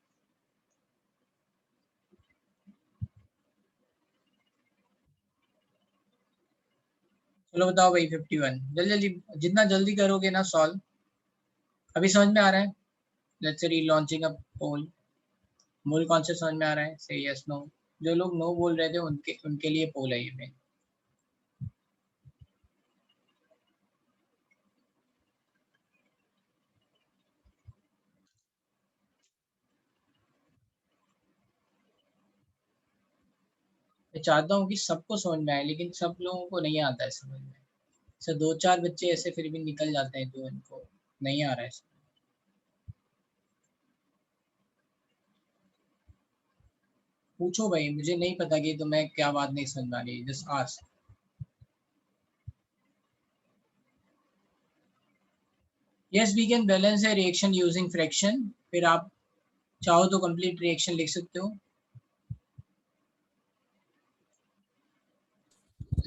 चलो बताओ भाई 51, जल्दी जल्दी, जितना जल्दी करोगे ना सॉल्व। अभी समझ में आ रहा है? लेट्स री लॉन्चिंग अ पोल। मूल कौन से समझ में आ रहा है? से यस नो। जो लोग नो बोल रहे थे उनके लिए पोल है ये मेन। मैं चाहता हूँ कि सबको समझ में आए, लेकिन सब लोगों को नहीं आता है समझ में। सर 2-4 बच्चे ऐसे फिर भी निकल जाते हैं तो इनको नहीं आ रहा है। पूछो भाई, मुझे नहीं पता कि तो मैं क्या बात नहीं समझ आ रही, just ask. Yes we can balance a reaction using fraction. फिर आप चाहो तो कंप्लीट रिएक्शन लिख सकते हो।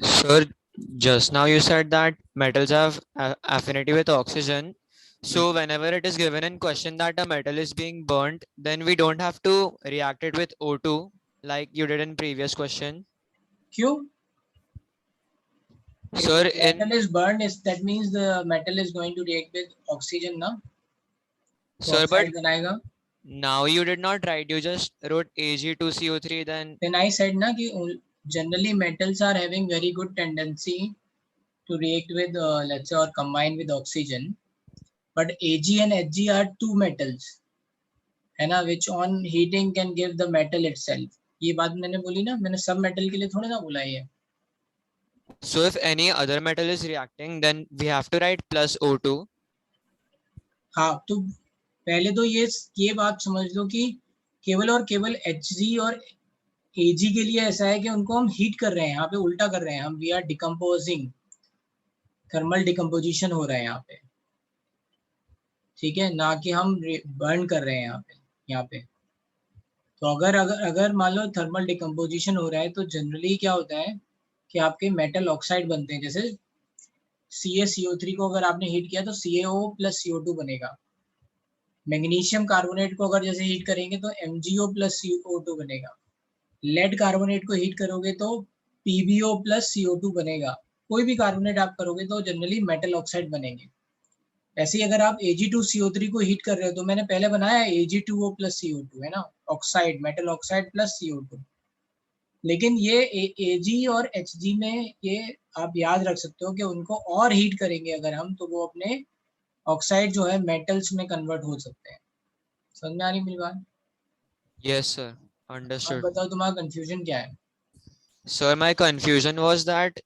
Sir, just now you said that metals have affinity with oxygen. So whenever it is given in question that a metal is being burnt, then we don't have to react it with O2 like you did in previous question.
क्यों?
Sir,
If metal is burned, that means the metal is going to react with oxygen, na?
Sir, but
बनाएगा।
now you did not write, you just wrote Ag2CO3 then.
Then I said na कि generally metals are having very good tendency to react with let's say or combine with oxygen, but Ag and Hg are two metals, है ना, which on heating can give the metal itself। ये बात मैंने बोली ना, मैंने सब metal के लिए थोड़ी ना बोला ये।
So if any other metal is reacting, then we have to write plus O2.
हाँ, तो पहले तो ये बात समझ लो कि केवल और केवल Hg और Ag के लिए ऐसा है कि उनको हम हीट कर रहे हैं, यहाँ पे उल्टा कर रहे हैं हम, we are decomposing, thermal decomposition हो रहा है यहाँ पे, ठीक है, ना कि हम बर्न कर रहे हैं यहाँ पे। तो अगर अगर अगर मान लो थर्मल डिकम्पोजिशन हो रहा है, तो जनरली क्या होता है कि आपके मेटल ऑक्साइड बनते हैं, जैसे CaCO3 को अगर आपने हीट किया तो CaO प्लस CO2 बनेगा। मैग्नीशियम कार्बोनेट को अगर जैसे हीट करेंगे तो MgO प्लस CO2 बनेगा। लेड कार्बोनेट को हीट करोगे तो PbO प्लस CO2 बनेगा। कोई भी कार्बोनेट आप करोगे तो जनरली मेटल ऑक्साइड बनेंगे। ऐसे ही अगर आप Ag2CO3 को हीट कर रहे हो तो मैंने पहले बनाया Ag2O प्लस CO2 है ना, oxide, metal oxide plus CO2। लेकिन ये Ag और Hg में ये आप याद रख सकते हो कि उनको और हीट करेंगे अगर हम, तो वो अपने ऑक्साइड जो है मेटल्स में कन्वर्ट हो सकते हैं। समझ में आ रही मेरी बात?
Yes, sir.
अब
Understood.
बताओ तुम्हारा कंफ्यूजन क्या है?
Sir, my confusion was that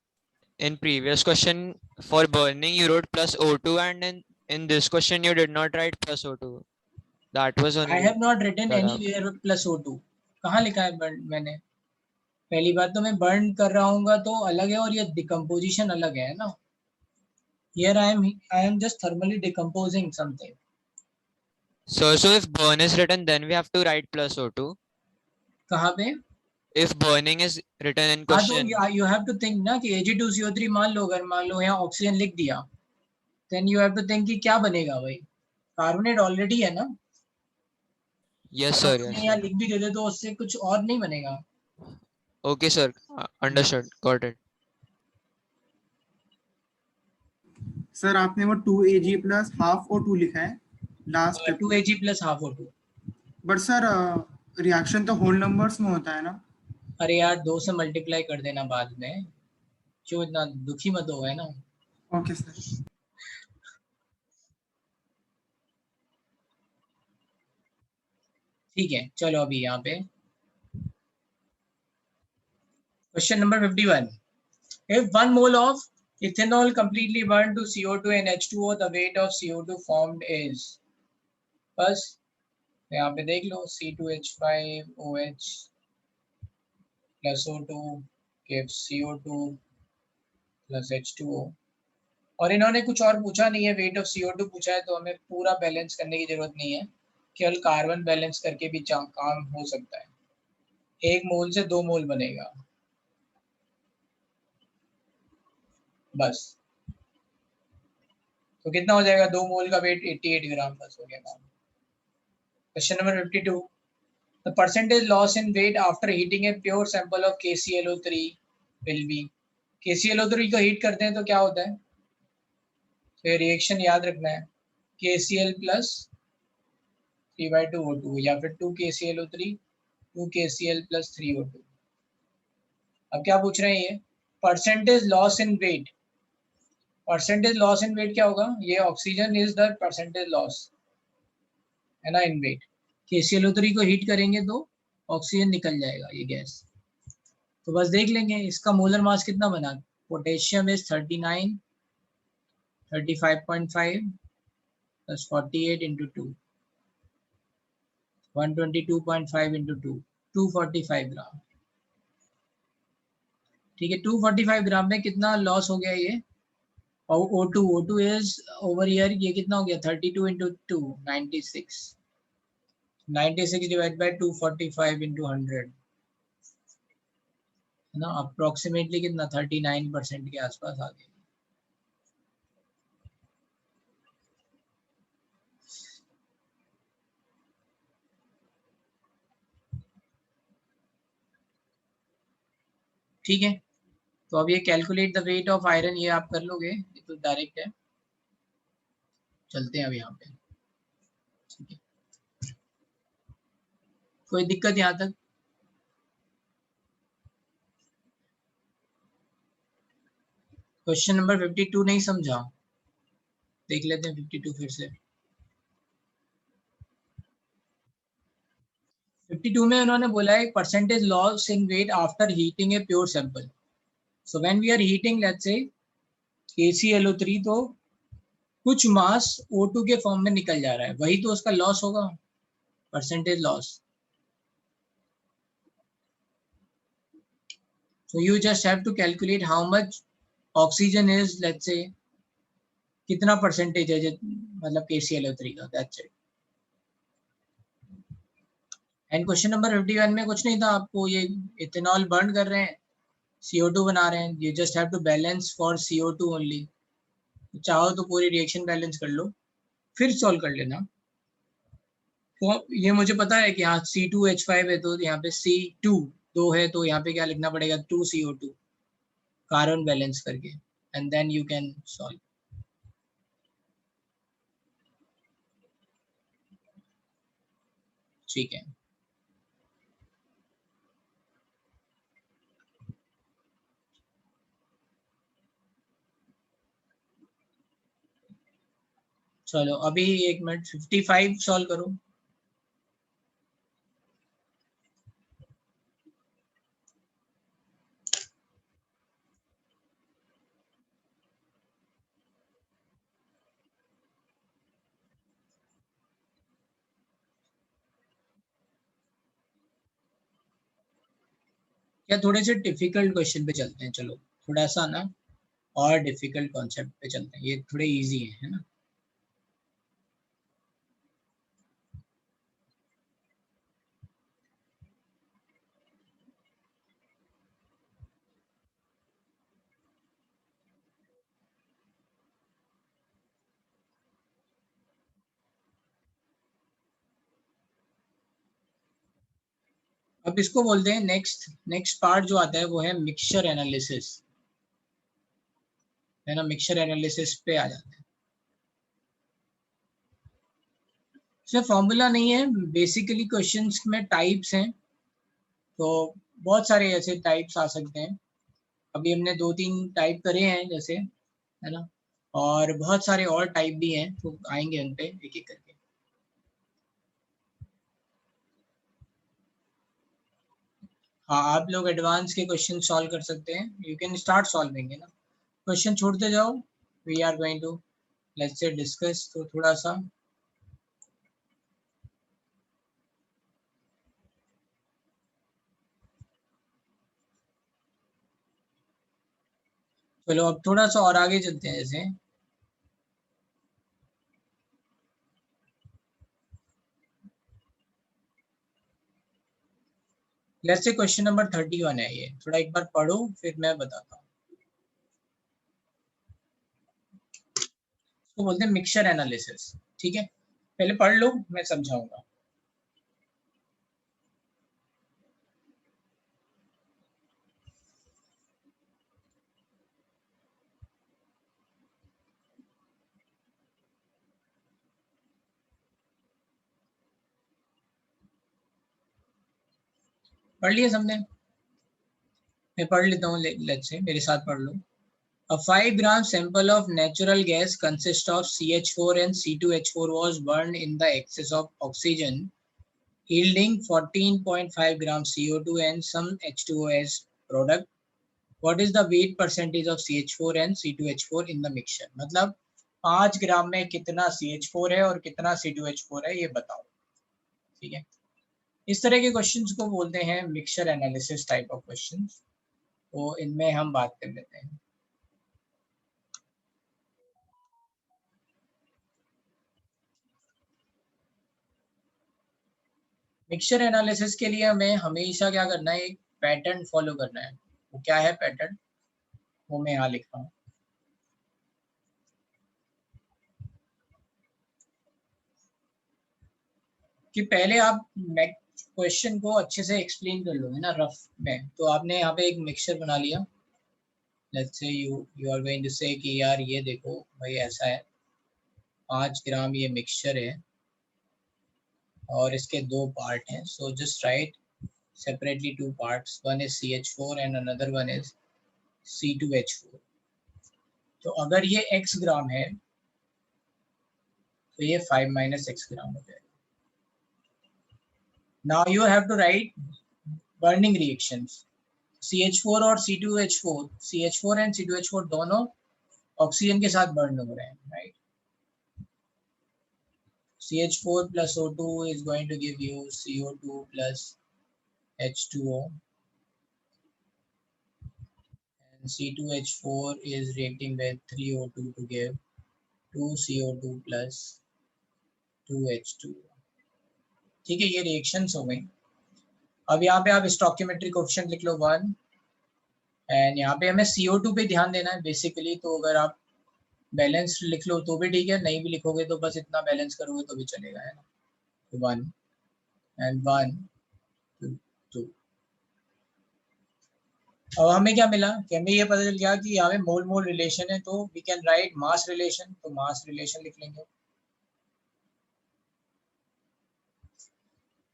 in previous question for burning you wrote plus O2 and in this question you did not write plus O2. That was
I
only
have not written
that
anywhere plus O2. कहाँ लिखा है burn मैंने? पहली बात तो मैं burn कर रहा हूँ तो अलग है, और ये डिकम्पोजिशन अलग है ना। Here I am just thermally decomposing something.
So if burn is written, then we have to write plus O2.
कहाँ पे?
If burning is written in
हाँ तो
question,
you have to think ना कि Ag2CO3 मान लो, अगर मान लो यहाँ ऑक्सीजन लिख दिया, then you have to think कि क्या बनेगा भाई, कार्बोनेट ऑलरेडी है ना।
yes sir,
तो
yes
यहाँ
sir.
लिख भी देते तो उससे कुछ और नहीं बनेगा।
Okay sir, understood, got it.
Sir आपने वो 2Ag प्लस हाफ O2 लिखा है last,
2Ag plus half O2।
But sir reaction तो होल नंबर्स में होता है ना।
अरे यार 2 से मल्टीप्लाई कर देना बाद में, क्यों इतना दुखी मत हो, है ना।
Okay sir.
ठीक है, चलो अभी यहाँ पे question number 51। If 1 mole of ethanol completely burned to CO2 and H2O, the weight of CO2 formed is, बस यहाँ पे देख लो, C2H5OH plus O2 gives CO2 plus H2O। और इन्होंने कुछ और पूछा नहीं है, वेट ऑफ CO2 पूछा है, तो हमें पूरा बैलेंस करने की जरूरत नहीं है, केवल कार्बन बैलेंस करके भी काम हो सकता है। 1 मोल से 2 मोल बनेगा बस। तो कितना हो जाएगा, 2 मोल का वेट 88 ग्राम, बस हो गया काम। Question number 52। The percentage loss in weight after heating a pure sample of KClO3 will be, KClO3 को हीट करते हैं तो क्या होता है, तो रिएक्शन याद रखना है, KCl प्लस 3/2 O2 या फिर 2 KClO3 2 KCl प्लस 3 O2। अब क्या पूछ रहे हैं ये, percentage loss in weight. Percentage loss in weight क्या होगा, ये oxygen is the percentage loss है ना इन वेट। KClO3 को हीट करेंगे तो ऑक्सीजन निकल जाएगा, ये गैस। तो बस देख लेंगे इसका मोलर मास कितना बना। Potassium is 39 35.5 plus 48 into 2 122.5 into 2 245 ग्राम। ठीक है, 245 ग्राम में कितना लॉस हो गया ये, और O2 इज ओवर हियर, ये कितना हो गया 32 इंटू 2 96 डिवाइड बाय 245 इंटू 100 है ना, अप्रोक्सीमेटली कितना 39% के आसपास आ गया। ठीक है, तो अब ये calculate the weight of iron, ये आप कर लोगे, ये तो डायरेक्ट है। चलते हैं अब यहाँ पे, ठीक है, कोई दिक्कत यहाँ तक? क्वेश्चन नंबर 52 नहीं समझा, देख लेते हैं 52 फिर से। 52 में उन्होंने बोला है percentage loss in weight after heating a pure sample. So when we are heating let's say KClO3, तो कुछ मास O2 के फॉर्म में निकल जा रहा है, वही तो उसका लॉस होगा, percentage loss. So you just have to calculate how much oxygen is, let's say कितना परसेंटेज है मतलब KClO3 का, that's it. And question number 51 में कुछ नहीं था, आपको ये इथेनॉल बर्न कर रहे हैं, CO2 बना रहे हैं, you just have to balance for CO2 only. चाहो तो पूरी रिएक्शन बैलेंस कर लो फिर सॉल्व कर लेना. तो ये मुझे पता है कि यहाँ C2H5 है तो यहाँ पे C2 2 है तो यहाँ पे क्या लिखना पड़ेगा 2CO2 कार्बन बैलेंस करके, and then you can solve. ठीक है. चलो अभी 1 मिनट 55 सॉल्व करो. क्या थोड़े से डिफिकल्ट क्वेश्चन पे चलते हैं, चलो थोड़ा सा ना और डिफिकल्ट कॉन्सेप्ट पे चलते हैं, ये थोड़े इजी है ना. अब इसको बोलते हैं नेक्स्ट पार्ट जो आता है वो है मिक्सचर एनालिसिस, है ना. मिक्सचर एनालिसिस पे आ जाते हैं. इसमें फॉर्मूला नहीं है, बेसिकली क्वेश्चंस में टाइप्स हैं, तो बहुत सारे ऐसे टाइप्स आ सकते हैं. अभी हमने 2-3 टाइप करे हैं जैसे, है ना, और बहुत सारे और टाइप भी हैं तो आएंगे उन पे एक एक करके. हाँ आप लोग एडवांस के क्वेश्चन सॉल्व कर सकते हैं, यू कैन स्टार्ट सॉल्विंग, है ना. क्वेश्चन छोड़ते जाओ, we are going to let's say discuss. तो थोड़ा सा चलो अब थोड़ा सा और आगे चलते हैं. जैसे लेट्स से क्वेश्चन नंबर 31 है, ये थोड़ा एक बार पढ़ो फिर मैं बताता हूँ. इसको बोलते हैं मिक्सचर एनालिसिस. ठीक है, पहले पढ़ लो मैं समझाऊंगा. पढ़ लिया सबने? मैं पढ़ लेता हूँ, लेट्स से मेरे साथ पढ़ लो. A 5-gram sample of natural gas consists of CH4 and C2H4 was burned in the excess of oxygen, yielding 14.5 gram CO2 and some H2O as product. What is the weight percentage of CH4 and C2H4 in the mixture? मतलब 5 ग्राम में कितना CH4 है और कितना C2H4 है ये बताओ. ठीक है, इस तरह के क्वेश्चंस को बोलते हैं mixture analysis type of questions. तो इनमें हम बात कर लेते हैं. मिक्सचर एनालिसिस के लिए हमें हमेशा क्या करना है, एक पैटर्न फॉलो करना है. वो क्या है पैटर्न, वो मैं यहाँ लिख रहा हूँ. कि पहले आप क्वेश्चन को अच्छे से एक्सप्लेन कर लो, है ना, रफ में. तो आपने यहाँ पे एक मिक्सचर बना लिया. Let's say you are going to say कि यार ये देखो भाई ऐसा है, 5 ग्राम ये मिक्सचर है और इसके 2 पार्ट हैं. So just right separately 2 parts, one is CH4 and another one is C2H4. तो अगर ये x ग्राम है तो ये 5 minus x ग्राम हो जाएगा. Now you have to write burning reactions. CH4 और C2H4, CH4 and C2H4 दोनों ऑक्सीजन के साथ बर्न हो रहे हैं, right. CH4 plus O2 is going to give you CO2 plus H2O. and C2H4 is reacting with 3O2 to give 2CO2 plus 2H2। ठीक है, ये रिएक्शंस हो गई। अब यहाँ पे आप स्टोइकियोमेट्रिक कोएफिशिएंट लिख लो 1, एंड यहाँ पे हमें CO2 पे ध्यान देना है बेसिकली। तो अगर आप बैलेंस लिख लो तो भी ठीक है, नहीं भी लिखोगे तो बस इतना बैलेंस करोगे तो भी चलेगा, है ना। 1 and 1 2 2। अब हमें क्या मिला कि हमें ये पता चल गया कि यहाँ पे मोल मोल रिलेशन है, तो we can write mass relation. तो मास रिलेशन लिख लेंगे।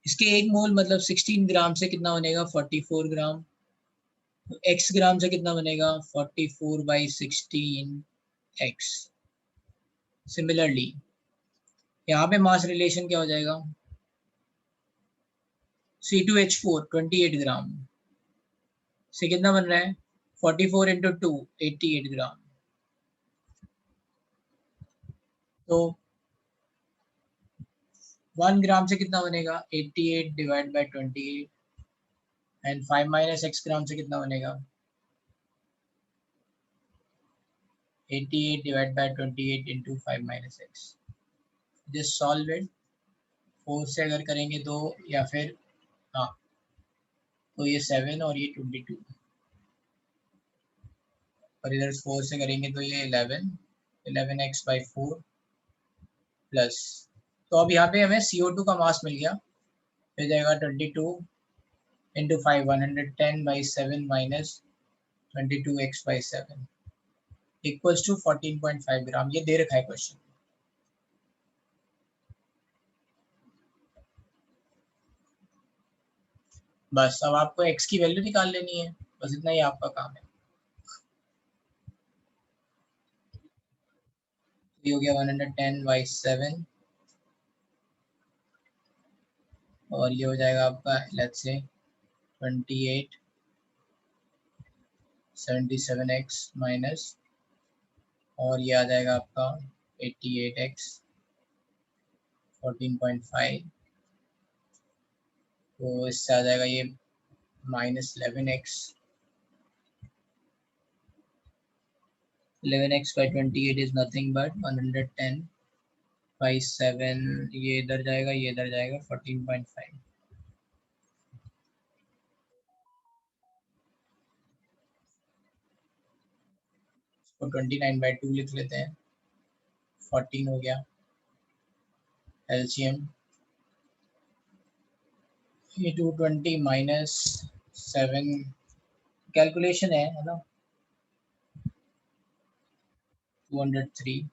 इसके 1 मोल मतलब 16 ग्राम से कितना बनेगा 44 ग्राम। तो x ग्राम से कितना बनेगा 44/16 x। सिमिलरली यहाँ पे मास रिलेशन क्या हो जाएगा, C2H4 28 ग्राम से कितना बन रहा है 44 × 2 88 ग्राम। तो 1 ग्राम से कितना बनेगा 88 डिवाइड बाय 28, एंड 5 - x ग्राम से कितना बनेगा 88 divide by 28 × 5 - x। Just solve it. 4 से अगर करेंगे तो, या फिर हाँ, तो ये 7 और ये 22, और इधर 4 से करेंगे तो ये 11x/4 प्लस। तो अब यहाँ पे हमें CO2 का मास मिल गया, हो जाएगा 22 × 5 110/7 - 22x/7 इक्वल्स टू 14.5 ग्राम। ये दे रखा है क्वेश्चन। बस अब आपको x की वैल्यू निकाल लेनी है, बस इतना ही आपका काम है। ये हो गया 110/7, और ये हो जाएगा आपका लेट्स से 28 77x माइनस, और ये आ जाएगा आपका 88x 14.5। तो इससे आ जाएगा ये -11x 11x/28 is nothing but 110/7। ये इधर जाएगा, ये इधर जाएगा 14.5। तो 29/2 लिख लेते हैं, 14 हो गया। एलसीएम ये 220 - 7 कैलकुलेशन है ना, 203।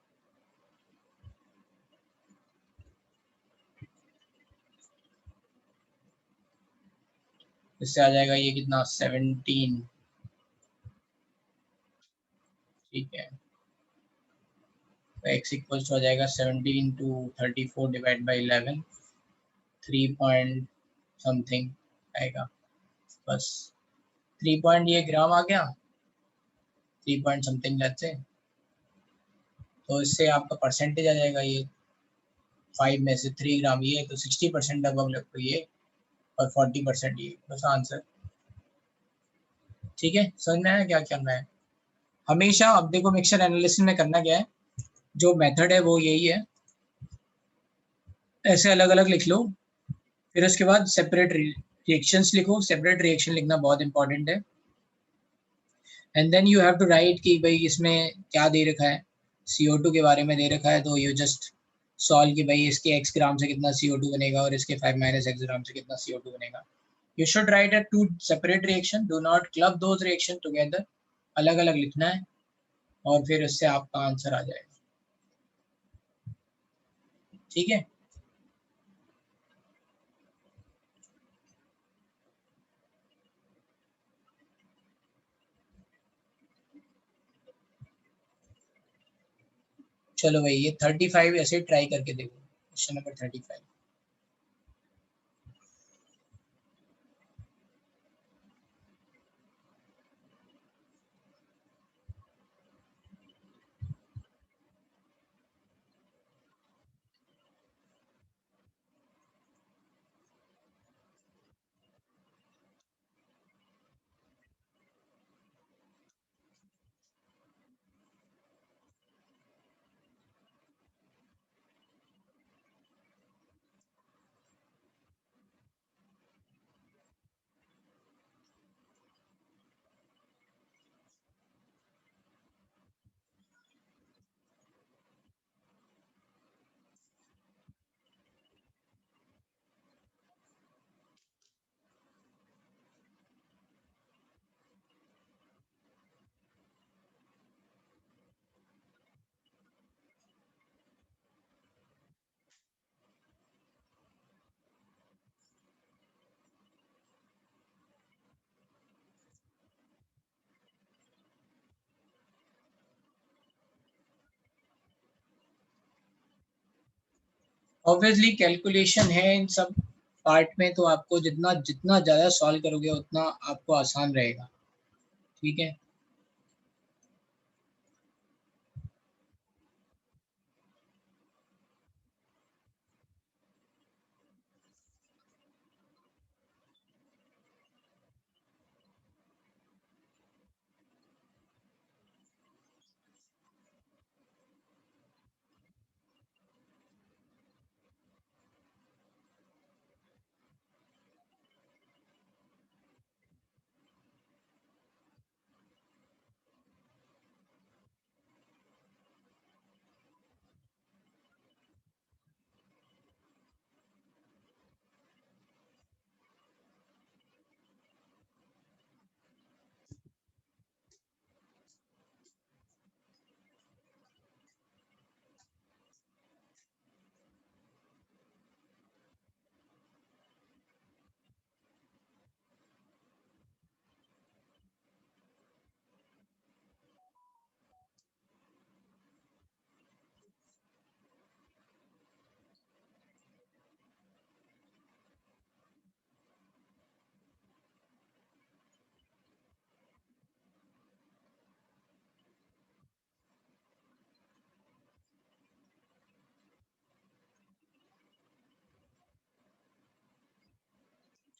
इससे आ जाएगा ये कितना 17। ठीक है, तो x इक्वल्स हो जाएगा 17 × 34 डिवाइड बाई 11, 3 पॉइंट समथिंग आएगा। बस 3 पॉइंट ये ग्राम आ गया, 3 पॉइंट समथिंग लेते हैं। तो इससे आपका परसेंटेज आ जाएगा ये 5 में से 3 ग्राम ये, तो 60% लगभग लगभग ये, और 40% ये। बस आंसर। ठीक है, समझ में आया क्या करना है। हमेशा अब देखो मिक्सचर एनालिसिस में करना क्या है, जो मेथड है वो यही है, ऐसे अलग अलग लिख लो, फिर उसके बाद सेपरेट रिएक्शंस लिखो। सेपरेट रिएक्शन लिखना बहुत इंपॉर्टेंट है। And then you have to write कि भाई इसमें क्या दे रखा है, CO2 के बारे में दे रखा है, तो यू जस्ट सॉल्व कि भाई इसके x ग्राम से कितना CO2 बनेगा और इसके 5 - x ग्राम से कितना CO2 बनेगा। You should write a 2 separate reaction. Do not club those reaction together. अलग अलग लिखना है, और फिर उससे आपका आंसर आ जाएगा। ठीक है, चलो भाई ये 35 ऐसे ट्राई करके देखो, क्वेश्चन नंबर 35। ऑब्वियसली कैलकुलेशन है इन सब पार्ट में, तो आपको जितना जितना ज़्यादा सॉल्व करोगे उतना आपको आसान रहेगा, ठीक है।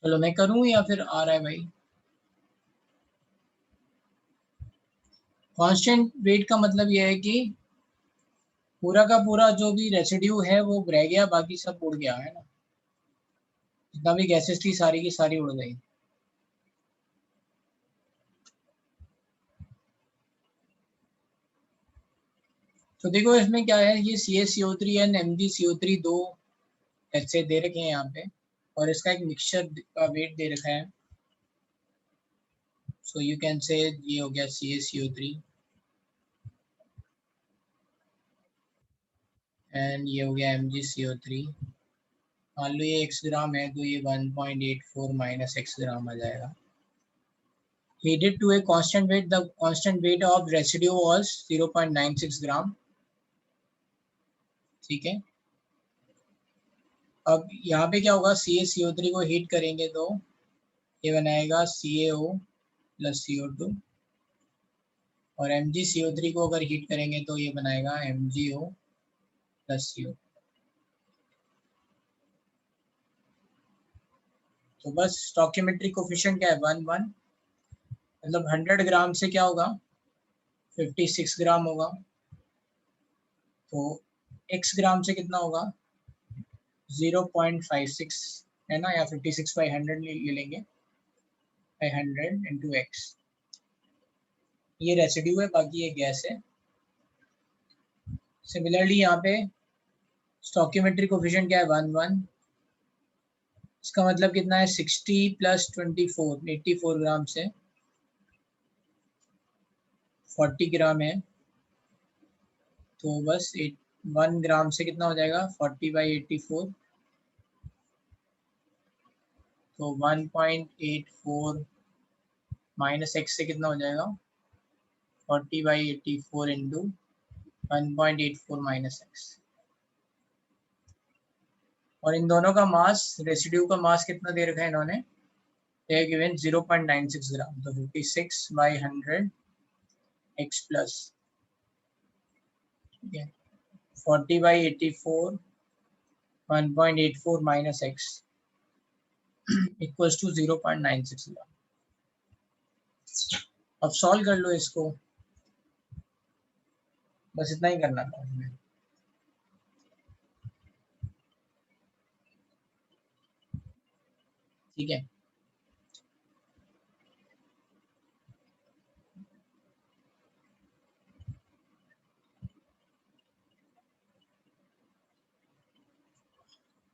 चलो मैं करूं या फिर आ रहा है भाई? कांस्टेंट वेट का मतलब यह है कि पूरा का पूरा जो भी रेसिड्यू है वो रह गया, बाकी सब उड़ गया, है ना। जितना भी गैसेस थी सारी की सारी उड़ गई। तो देखो इसमें क्या है, ये CaCO3 एंड MgCO3 दो ऐसे दे रखे हैं यहाँ पे, और इसका एक मिक्सचर का वेट दे रखा है। सो यू कैन से ये हो गया CaCO3 एंड ये हो गया MgCO3। मान लो ये x ग्राम है तो ये 1.84 माइनस x ग्राम आ जाएगा। Heated to a constant weight, the constant weight of residue was 0.96 ग्राम, ठीक है। अब यहाँ पे क्या होगा, CaCO3 को हीट करेंगे तो ये बनाएगा CaO प्लस CO2, और MgCO3 को अगर हीट करेंगे तो ये बनाएगा MgO प्लस CO। तो बस स्टोइकियोमेट्रिक कोफिशिएंट क्या है, 1 मतलब 100 ग्राम से क्या होगा, 56 ग्राम होगा। तो x ग्राम से कितना होगा, 0.56 है ना, या 56/100 ले लेंगे, 100 इंटू एक्स। ये रेसिड्यू है, बाकी ये गैस है। सिमिलरली यहाँ पे स्टोइकियोमेट्रिक कोफिशिएंट क्या है, 1 इसका मतलब कितना है, 60 प्लस 24 84 ग्राम से 40 ग्राम है। तो बस 1 ग्राम से कितना हो जाएगा, 40/84, तो 1.84 माइनस एक्स से कितना हो जाएगा, 40/84 इंटू 1.84 माइनस एक्स। और इन दोनों का मास, रेसिड्यू का मास कितना दे रखा है इन्होंने, they are given 0.96 ग्राम। तो 56/100 x plus 40/84 1.84 minus x equals to 0.96 gram. अब सॉल्व कर लो इसको, बस इतना ही करना था हमें। ठीक है,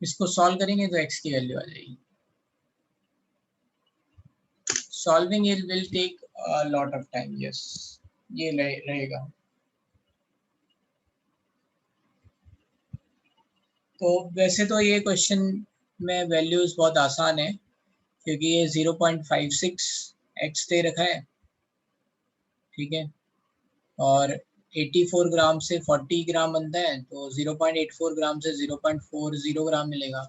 इसको सॉल्व करेंगे तो x की वैल्यू आ जाएगी। Solving it will take a lot of time, yes ये रहेगा। तो वैसे तो ये क्वेश्चन में वैल्यूज बहुत आसान है, क्योंकि ये 0.56 x दे रखा है, ठीक है, और 84 ग्राम से 40 ग्राम बनता है, तो 0.84 ग्राम से 0.40 ग्राम मिलेगा,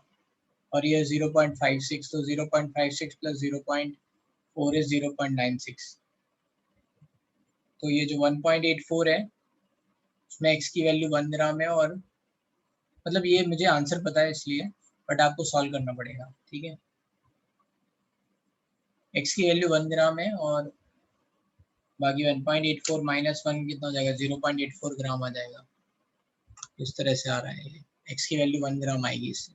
और ये 0.56, तो 0.56 प्लस 0.4 इज 0.96। तो ये जो 1.84 है उसमें x की वैल्यू 1 ग्राम है, और मतलब ये मुझे आंसर पता है इसलिए, बट आपको सॉल्व करना पड़ेगा, ठीक है। x की वैल्यू 1 ग्राम है और बाकी 1.84 माइनस 1 कितना हो जाएगा, 0.84 ग्राम आ जाएगा। इस तरह से आ रहा है, ये x की वैल्यू 1 ग्राम आएगी इससे।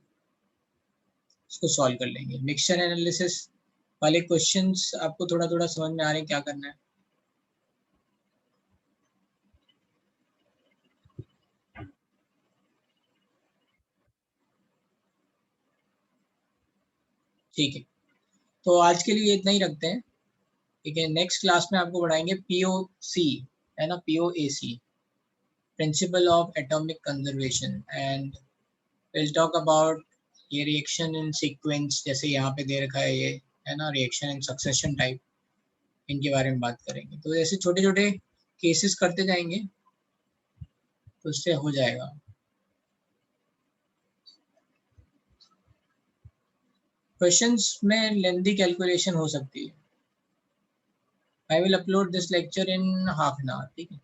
इसको सॉल्व कर लेंगे। मिक्सचर एनालिसिस वाले क्वेश्चंस आपको थोड़ा थोड़ा समझ में आ रहे हैं क्या करना है? ठीक है, तो आज के लिए इतना ही रखते हैं, ठीक है। नेक्स्ट क्लास में आपको पढ़ाएंगे POC, है ना, POAC, principle of atomic conservation, and will talk about ये रिएक्शन इन सीक्वेंस, जैसे यहाँ पे दे रखा है ये, है ना, रिएक्शन इन सक्सेशन टाइप, इनके बारे में बात करेंगे। तो ऐसे छोटे छोटे केसेस करते जाएंगे तो उससे हो जाएगा। क्वेश्चंस में लेंथी कैलकुलेशन हो सकती है। I will upload this lecture in half an hour, ठीक है।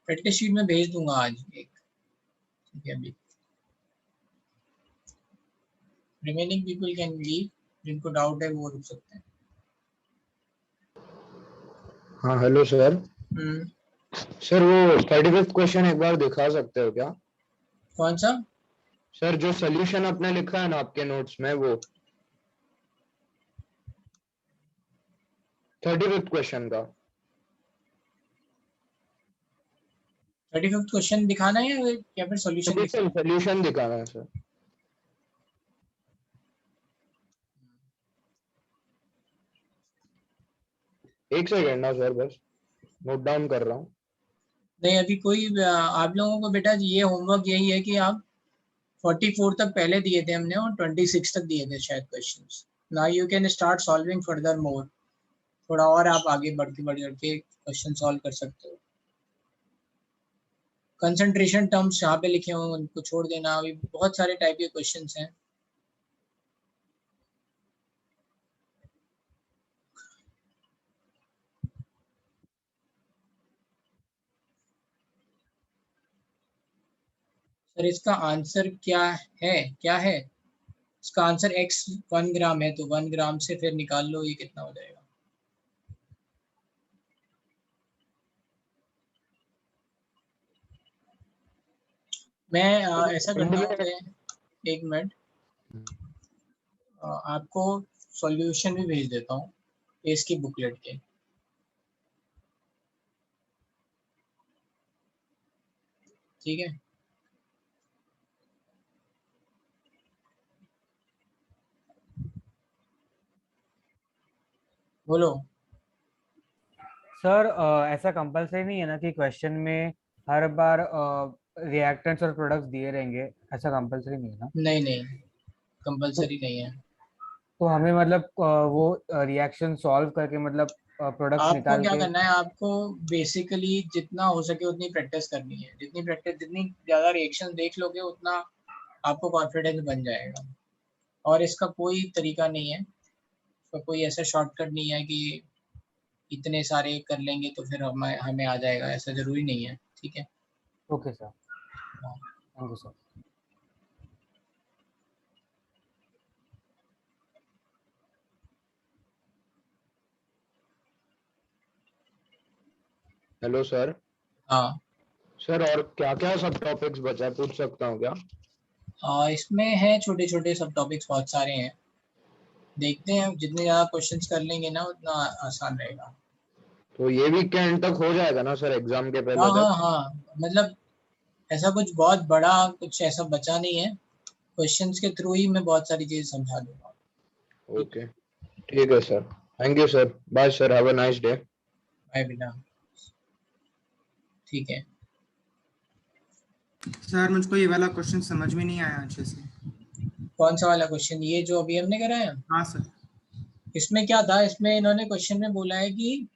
प्रैक्टिस शीट में भेज दूंगा आज एक, ठीक है। अभी रिमेनिंग पीपल कैन लीव, जिनको डाउट है वो रुक सकते हैं।
हाँ हेलो सर। सर वो 35th क्वेश्चन एक बार दिखा सकते हो क्या?
कौन सा
सर? जो सोल्यूशन आपने लिखा है ना आपके नोट्स में, वो 35th क्वेश्चन का।
35th क्वेश्चन दिखाना है या फिर सॉल्यूशन?
सोल्यूशन दिखाना है सर। एक सेकेंड ना सर, बस नोट डाउन कर रहा हूँ।
नहीं, अभी कोई आप लोगों को बेटा ये होमवर्क यही है कि आप 44 तक पहले दिए थे हमने और 26 तक दिए थे शायद questions. Now you can start solving further more, थोड़ा और आप आगे बढ़ के क्वेश्चन सॉल्व कर सकते हो। कंसंट्रेशन टर्म्स यहाँ पे लिखे हुए उनको छोड़ देना, अभी बहुत सारे टाइप के क्वेश्चंस हैं। सर इसका आंसर क्या है? इसका आंसर x 1 ग्राम है, तो 1 ग्राम से फिर निकाल लो ये कितना हो जाएगा। मैं ऐसा करता हूँ, एक मिनट, आपको सॉल्यूशन भी भेज देता हूँ इसकी बुकलेट के। ठीक है, बोलो।
सर ऐसा कंपलसरी नहीं है ना कि क्वेश्चन में हर बार रिएक्टेंट्स और प्रोडक्ट्स दिए रहेंगे, ऐसा कंपलसरी नहीं है ना?
नहीं, कंपलसरी नहीं है।
तो हमें मतलब वो रिएक्शन सॉल्व करके मतलब प्रोडक्ट्स
आपको
निकाल
क्या
के।
करना है, आपको बेसिकली जितना हो सके उतनी प्रैक्टिस करनी है। जितनी ज़्यादा रिएक्शन देख लोगे उतना आपको कॉन्फिडेंस बन जाएगा। और इसका कोई तरीका नहीं है, इसका कोई ऐसा शॉर्टकट नहीं है कि इतने सारे कर लेंगे तो फिर हमें आ जाएगा, ऐसा ज़रूरी नहीं है, ठीक है।
Okay sir, thank you sir.
Hello sir.
हाँ
सर और क्या क्या सब टॉपिक्स बचा, पूछ सकता हूँ क्या?
इसमें है छोटे छोटे सब टॉपिक्स बहुत सारे हैं, देखते हैं जितने ज़्यादा क्वेश्चंस कर लेंगे ना उतना आसान रहेगा।
तो ये वीकेंड तक हो जाएगा ना सर, एग्जाम के पहले तक?
हाँ, मतलब ऐसा कुछ बहुत बड़ा कुछ ऐसा बचा नहीं है, क्वेश्चंस के थ्रू ही मैं बहुत सारी चीजें समझा दूंगा।
ओके ठीक है sir, thank you sir, bye sir, have a nice day.
Bye बेटा, ठीक है।
सर मुझको ये वाला क्वेश्चन समझ में नहीं आया अच्छे से।
कौन सा वाला क्वेश्चन? ये जो अभी हमने करा है?
हाँ सर।
इसमें क्या था, इसमें इन्होंने क्वेश्चन में बोला है कि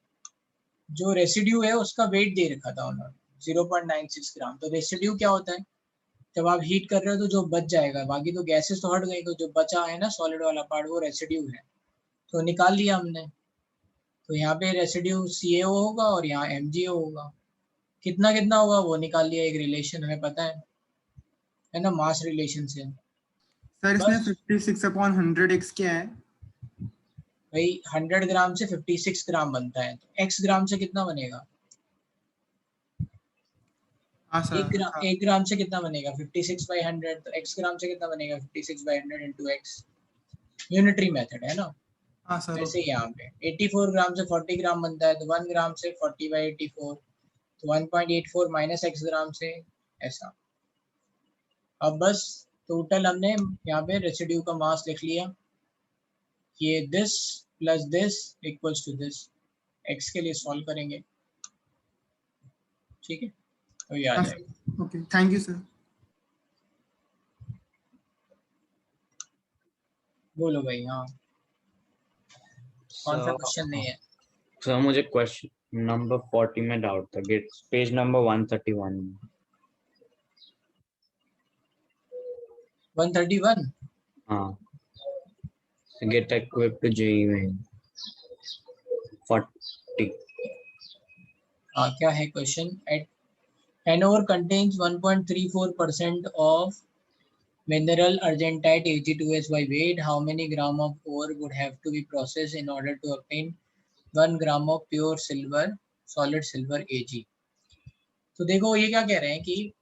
जो रेसिड्यू है उसका वेट दे रखा था उन्होंने 0.96 ग्राम। तो रेसिड्यू क्या होता है, जब आप हीट कर रहे हो तो जो बच जाएगा, बाकी तो गैसेस तो हट गई, तो जो बचा है ना सॉलिड वाला पार्ट वो रेसिड्यू है, तो निकाल लिया हमने। तो यहाँ पे रेसिड्यू CaO होगा और यहाँ MgO होगा। कितना कितना होगा वो निकाल लिया, एक रिलेशन हमें पता है ना, मास रिलेशन से।
सर इसमें
बस
56/100 x क्या है?
भाई 100 ग्राम से 56 ग्राम बनता है, तो x ग्राम से कितना बनेगा?
हाँ सर, हाँ।
1 ग्राम से कितना बनेगा 56/100, तो x ग्राम से कितना बनेगा 56/100 into x। यूनिटरी मेथड है ना।
हाँ सर,
वैसे यहाँ पे 84 ग्राम से 40 ग्राम बनता है, तो 1 ग्राम से 40/84, तो 1.84 माइनस x ग्राम से, ऐसा। अब बस टोटल हमने यहाँ पे रेसिड्यू का मास लिख लिया, ये this plus this equals to this. x के लिए सॉल्व करेंगे, ठीक है, तो ये आ
हाँ
जाएगा।
Sir, okay, thank you sir.
बोलो भाई। हाँ, कौन सा
सर
क्वेश्चन नहीं है?
सर मुझे क्वेश्चन नंबर 40 में डाउट था, गेट पेज नंबर 131 में।
131?
हाँ, गेट इक्विप टू जेई में 40।
हाँ, क्या है question? At an ore contains 1.34% of mineral argentite Ag2S by weight. How many gram of ore would have to be processed in order to obtain 1 gram of pure silver, solid silver Ag? तो देखो ये क्या कह रहे हैं कि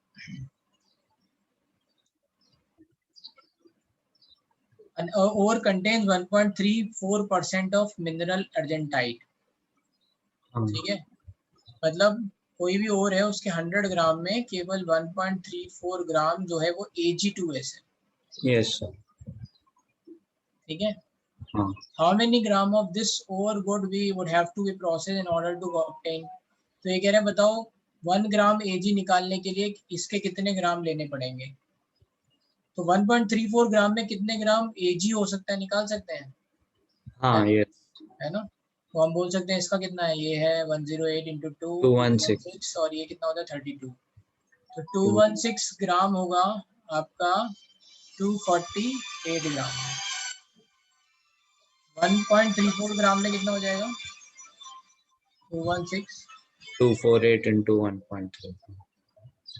an ore contains 1.34% of mineral argentite, ठीक है, मतलब कोई भी ओर है उसके 100 ग्राम में केवल 1.34 ग्राम जो है वो Ag2S है।
Yes sir.
ठीक है।
हाँ।
How many gram of this ore would have to be processed in order to obtain? तो ये कह रहे हैं बताओ 1 ग्राम Ag निकालने के लिए इसके कितने ग्राम लेने पड़ेंगे। तो 1.34 ग्राम में कितने ग्राम Ag हो सकता है, निकाल सकते हैं।
हाँ यस,
है ना, तो हम बोल सकते हैं इसका कितना है, ये है 108 into 2
216
और ये कितना होता है 32। तो 216 ग्राम होगा आपका 248 ग्राम। 1.34 ग्राम में कितना हो जाएगा 216
248 into 1.3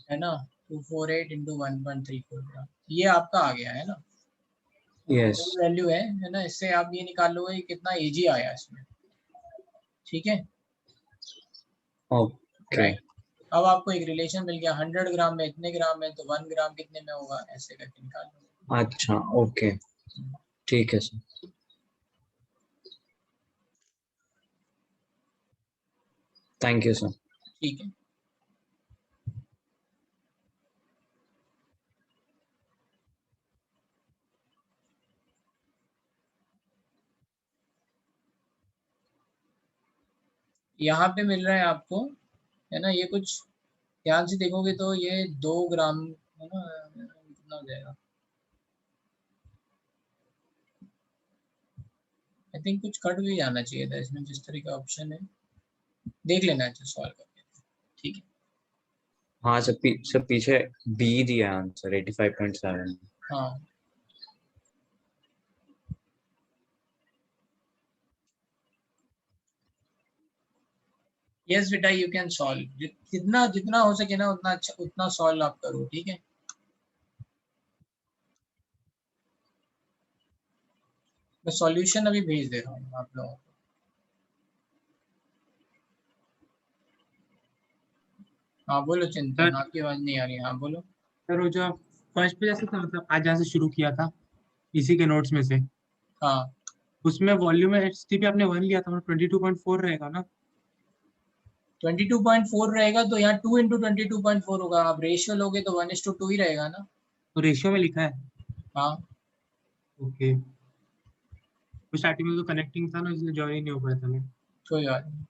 है ना, 248 into 1.34 ग्राम, ये आपका आ गया है ना।
यस
वैल्यू है ना, इससे आप ये निकाल लोगे कितना Ag आया इसमें। ठीक है,
ओके।
अब आपको एक रिलेशन मिल गया, 100 ग्राम में इतने ग्राम है तो 1 ग्राम कितने में होगा, ऐसे करके निकाल लो।
अच्छा ओके, ठीक है सर। Thank you sir.
ठीक है। यहाँ पे मिल रहा है आपको, है ना, ये कुछ ध्यान से देखोगे तो ये 2 ग्राम है ना, कितना हो जाएगा, आई थिंक कुछ कट भी जाना चाहिए था इसमें, जिस तरह का ऑप्शन है देख लेना चाहिए सॉल्व करके। ठीक है।
हाँ सर, सर पीछे बी दिया आंसर 85.7।
हाँ, यस बेटा, यू कैन सॉल्व, जितना जितना हो सके ना उतना अच्छा, उतना सॉल्व आप करो। ठीक है, मैं सॉल्यूशन अभी भेज दे रहा हूँ आप लोगों को। हाँ बोलो चिंतन, आपकी आवाज नहीं आ रही। हाँ बोलो
सर। वो जो फर्स्ट पे जैसे था, मतलब आज जहाँ से शुरू किया था इसी के नोट्स में से,
हाँ,
उसमें वॉल्यूम एसटीपी आपने 1 लिया था, मतलब 22.4 रहेगा ना।
22.4 रहेगा तो यहाँ 2 into 22.4 होगा। आप रेशियो लोगे तो 1:2 ही रहेगा ना।
तो रेशियो में लिखा है।
हाँ,
ओके, तो स्टार्टिंग में तो कनेक्टिंग था ना, इसलिए ज्वाइन नहीं हो पाया था मैं।
कोई बात नहीं,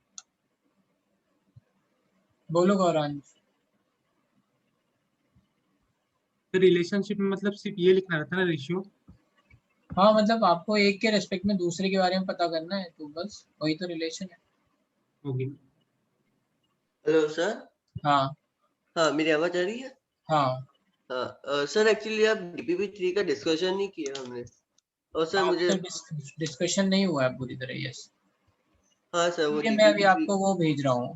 बोलो गौरांश।
तो रिलेशनशिप में मतलब सिर्फ ये लिखना रहता है ना, रेशियो।
हाँ, मतलब आपको एक के रेस्पेक्ट में दूसरे के बारे में पता करना है, तो बस वही तो रिलेशन है।
Okay,
hello sir.
हाँ
हाँ, मेरी आवाज आ रही है?
हाँ
हाँ सर, एक्चुअली आप DPP3 का डिस्कशन नहीं किया हमने, और सर
हाँ,
मुझे।
तो डिस्कशन नहीं हुआ है पूरी तरह। यस,
हाँ सर, वो
ठीक है, मैं अभी
DPP3।
आपको वो भेज रहा हूँ,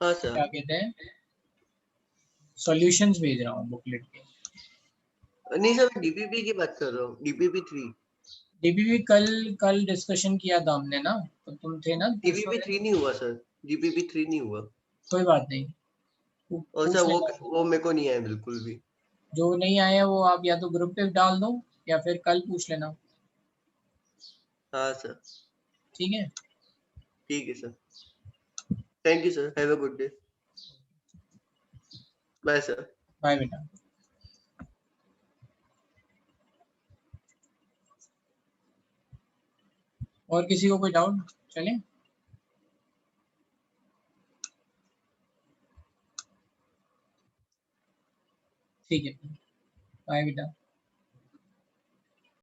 हाँ
क्या
सर।
कहते हैं, सॉल्यूशंस भेज रहा हूँ बुकलेट के।
नहीं सर, मैं DPP की बात कर रहा हूँ, DPP3।
डीबीबी कल कल डिस्कशन किया था हमने ना, तो तुम थे ना, पूछ लो।
DPP3 नहीं हुआ सर, DPP3 नहीं हुआ।
कोई बात नहीं,
और सर
पूछ लेना।
वो मेरे को नहीं आया बिल्कुल भी।
जो नहीं आया वो आप या तो ग्रुप पे डाल दो या फिर कल पूछ लेना।
हाँ सर।
ठीक है,
ठीक है sir. Thank you sir, have a good day. Bye sir.
Bye बेटा। और किसी को कोई डाउट? चलें, ठीक है, बाय बेटा।